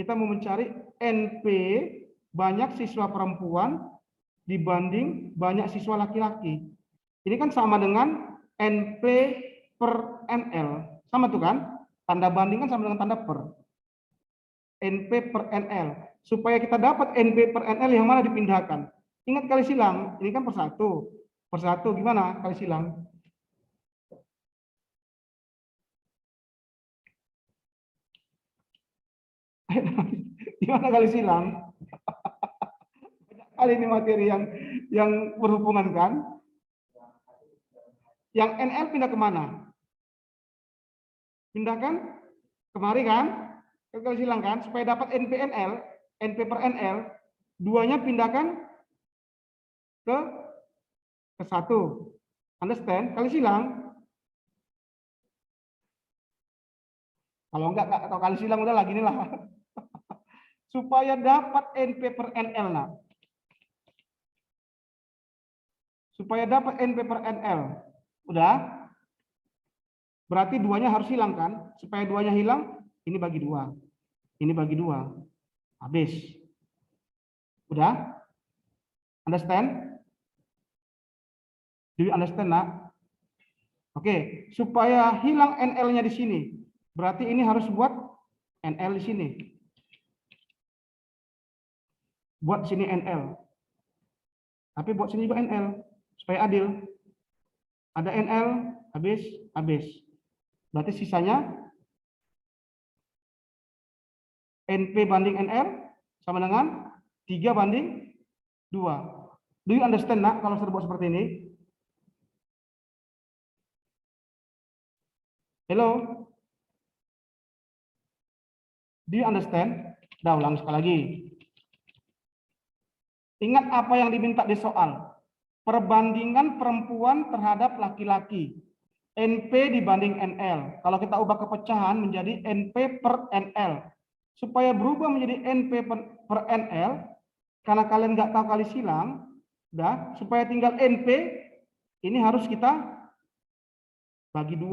Kita mau mencari NP banyak siswa perempuan dibanding banyak siswa laki-laki. Ini kan sama dengan NP per NL. Sama tuh kan? Tanda banding kan sama dengan tanda per. NP per NL. Supaya kita dapat NP per NL yang mana dipindahkan. Ingat kali silang, ini kan persatu. Persatu gimana kali silang? Gimana kali silang? Kali ini materi yang berhubungan kan? Yang NL pindah kemana? Pindahkan kemari kan? Kalau silang kan? Supaya dapat NPNL, NP per NL, duanya pindahkan ke satu. Understand? Kali silang. Kalau enggak atau kali silang udah lagi inilah. Supaya dapat NP per NL nah. Supaya dapat NP per NL. Udah? Berarti duanya harus hilang kan? Supaya duanya hilang, ini bagi dua. Ini bagi dua. Habis. Udah? Understand? Do you understand, nak? Oke, supaya hilang NL-nya di sini. Berarti ini harus buat NL di sini. Buat sini NL. Tapi buat sini juga NL. Supaya adil. Ada NL, habis, habis. Berarti sisanya NP banding NL sama dengan 3 banding 2. Do you understand, nak, kalau saya buat seperti ini? Hello? Do you understand? Dah ulang sekali lagi. Ingat apa yang diminta di soal. Perbandingan perempuan terhadap laki-laki. NP dibanding NL. Kalau kita ubah ke pecahan menjadi NP per NL. Supaya berubah menjadi NP per NL, karena kalian nggak tahu kali silang, udah, supaya tinggal NP, ini harus kita bagi 2.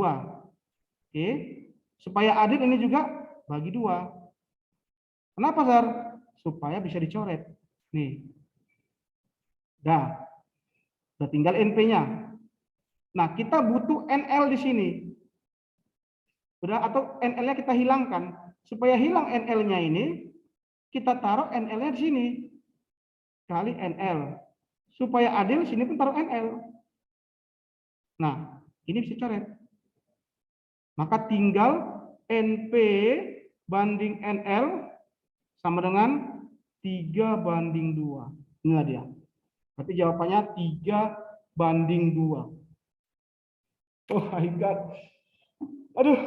Oke, supaya adil ini juga bagi 2. Kenapa, Sar? Supaya bisa dicoret. Nih. Dah. Udah tinggal NP-nya. Nah, kita butuh NL di sini. Udah, atau NL-nya kita hilangkan. Supaya hilang NL-nya ini, kita taruh NL-nya di sini. Kali NL. Supaya adil, sini pun taruh NL. Nah, ini bisa coret. Maka tinggal NP banding NL sama dengan 3 banding 2. Inilah dia. Berarti jawabannya 3 banding 2. Oh my God. Aduh.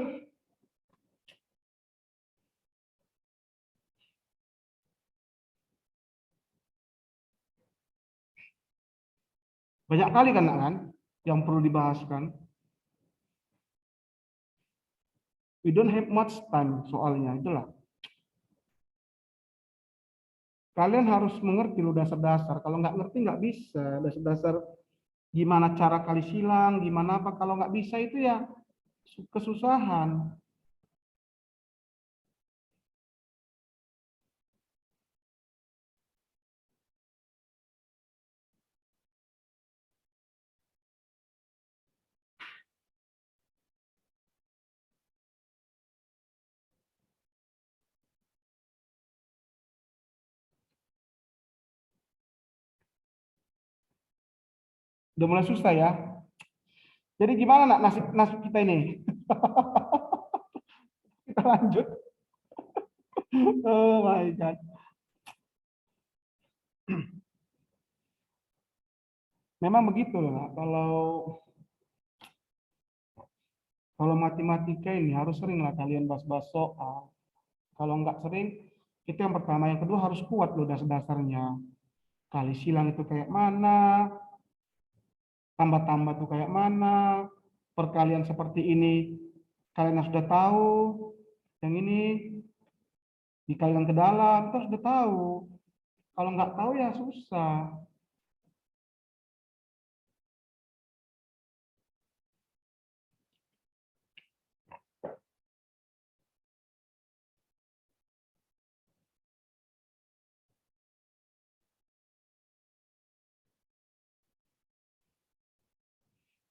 Banyak kali kan yang perlu dibahas kan. We don't have much time soalnya, itulah. Kalian harus mengerti lo dasar-dasar. Kalau nggak ngerti nggak bisa. Dasar-dasar gimana cara kali silang, gimana apa. Kalau nggak bisa itu ya kesusahan. Udah mulai susah ya. Jadi gimana nak nasib kita ini? Kita lanjut. Oh my God. Memang begitu lah. Kalau matematika ini harus sering lah kalian bahas-bahas soal. Kalau nggak sering, itu yang pertama. Yang kedua harus kuat loh dasar-dasarnya. Kali silang itu kayak mana, tambah-tambah itu kayak mana, perkalian seperti ini kalian sudah tahu, yang ini dikalikan ke dalam, kita sudah tahu. Kalau nggak tahu ya susah.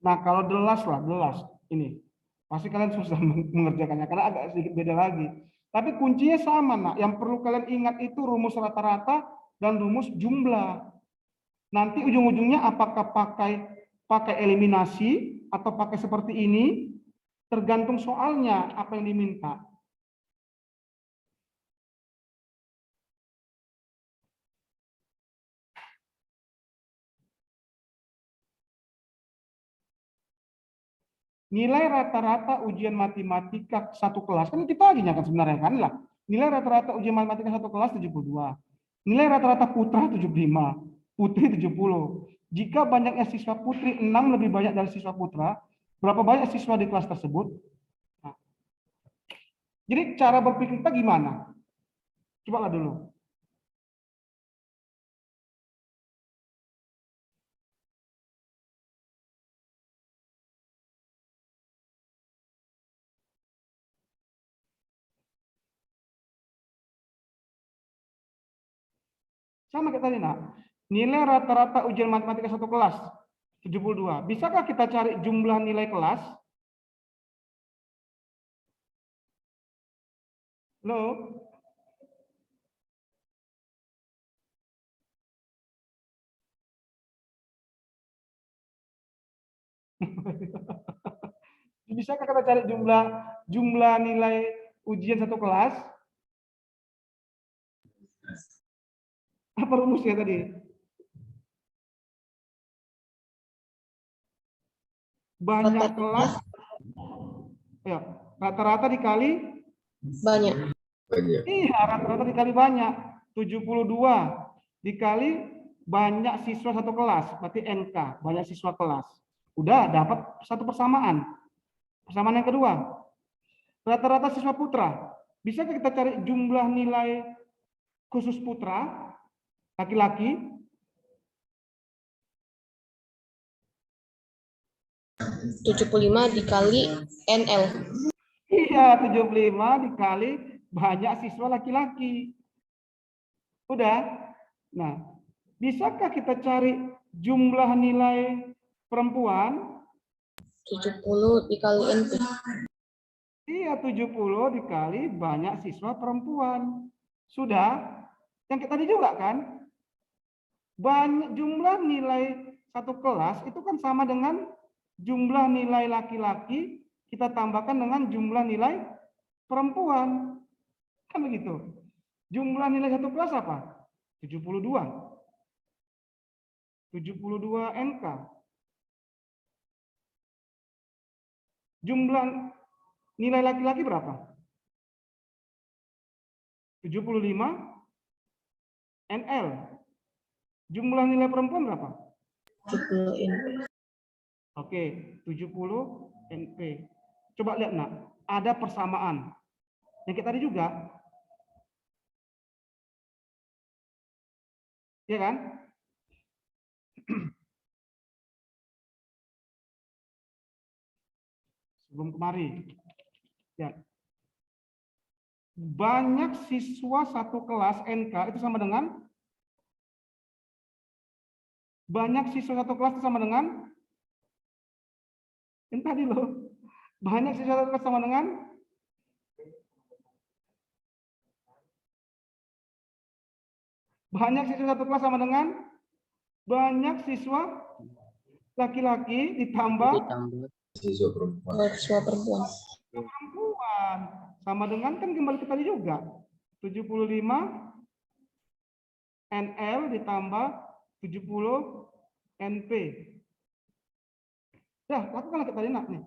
Nah, kalau delas ini pasti kalian susah mengerjakannya karena agak sedikit beda lagi. Tapi kuncinya sama, nak. Yang perlu kalian ingat itu rumus rata-rata dan rumus jumlah. Nanti ujung-ujungnya apakah pakai eliminasi atau pakai seperti ini, tergantung soalnya apa yang diminta. nilai rata-rata ujian matematika satu kelas, kan itu paginya kan sebenarnya kan lah. Nilai rata-rata ujian matematika satu kelas 72. Nilai rata-rata putra 75, putri 70. Jika banyaknya siswa putri 6 lebih banyak dari siswa putra, berapa banyak siswa di kelas tersebut? Nah, jadi cara berpikir kita gimana? Coba lah dulu. Sama kayak tadi, nak. Nilai rata-rata ujian matematika satu kelas 72. Bisakah kita cari jumlah nilai kelas? Halo? Bisakah kita cari jumlah nilai ujian satu kelas? Apa rumusnya tadi? Banyak kelas, ya, rata-rata dikali Banyak. Banyak. iya, rata-rata dikali banyak. 72 dikali banyak siswa satu kelas, berarti NK, banyak siswa kelas. Udah dapat satu persamaan. Persamaan yang kedua, rata-rata siswa putra. Bisa kita cari jumlah nilai khusus putra, laki-laki? 75 dikali NL. Iya, 75 dikali banyak siswa laki-laki. Udah? Nah, bisakah kita cari jumlah nilai perempuan? 70 dikali NP. Iya, 70 dikali banyak siswa perempuan. Sudah? Yang kita tadi juga kan? Banyak jumlah nilai satu kelas itu kan sama dengan jumlah nilai laki-laki kita tambahkan dengan jumlah nilai perempuan. Kan begitu. Jumlah nilai satu kelas apa? 72. 72 NK. Jumlah nilai laki-laki berapa? 75 NL. Jumlah nilai perempuan berapa? 70 NP. Oke, 70 NP. Coba lihat, nak. Ada persamaan. Yang kita tadi juga. Ya kan? Sebelum kemari. Ya. Banyak siswa satu kelas NK itu sama dengan banyak siswa satu kelas itu sama dengan yang tadi loh. Banyak siswa satu kelas sama dengan banyak siswa satu kelas sama dengan banyak siswa laki-laki ditambah Siswa perempuan. Siswa perempuan. perempuan. Sama dengan kan kembali ke tadi juga. 75 NL ditambah 70 NP. Ya, lakukanlah kita tadi, nak, nih.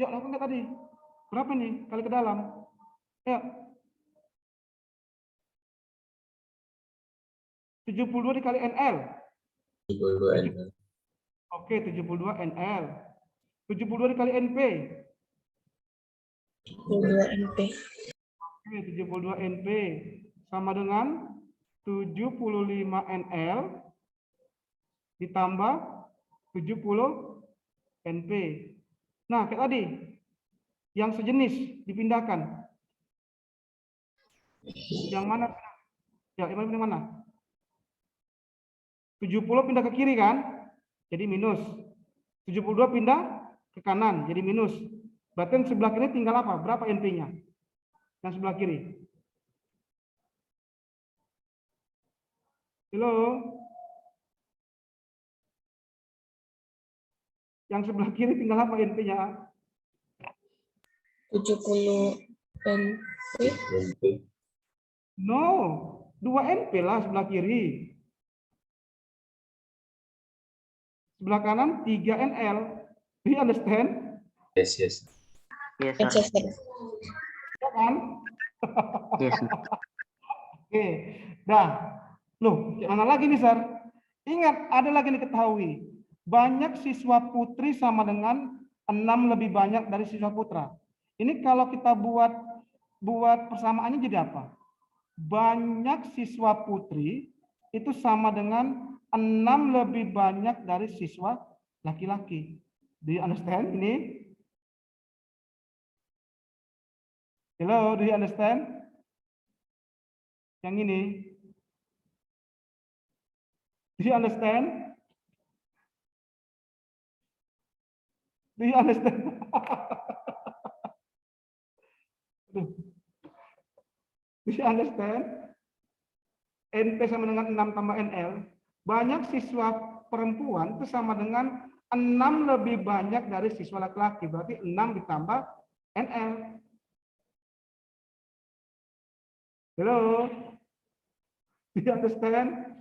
Yuk, lakukan tadi. Berapa nih kali ke dalam? Ya. 72 dikali NL. 72 NL. Oke, 72 NL. 72 dikali NP. 72 NP. Oke, 72 NP. Sama dengan 75 NL ditambah 70 NP. Nah, kayak tadi. Yang sejenis dipindahkan. Yang mana? Ya, yang mana? 70 pindah ke kiri kan? Jadi minus. 72 pindah ke kanan, jadi minus. Berarti yang sebelah kiri tinggal apa? Berapa NP-nya? Yang sebelah kiri. Halo? Yang sebelah kiri tinggal apa NP-nya? 70 NP. NP. No, 2 NP lah sebelah kiri. Sebelah kanan 3 NL. Do you understand? Yes, yes. Yes, Yes, sir. yes, yes. Ya kan? Yes, sir. Oke, dah. Loh, gimana lagi nih, Sar? Ingat, ada lagi yang diketahui. Banyak siswa putri sama dengan 6 lebih banyak dari siswa putra. Ini kalau kita buat persamaannya jadi apa? Banyak siswa putri itu sama dengan 6 lebih banyak dari siswa laki-laki. Do you understand ini? Hello, do you understand? Yang ini. Do you understand? Do you understand? Do you understand? NP sama dengan 6 tambah NL. Banyak siswa perempuan itu sama dengan 6 lebih banyak dari siswa laki-laki. Berarti 6 ditambah NL. Hello? Do you understand?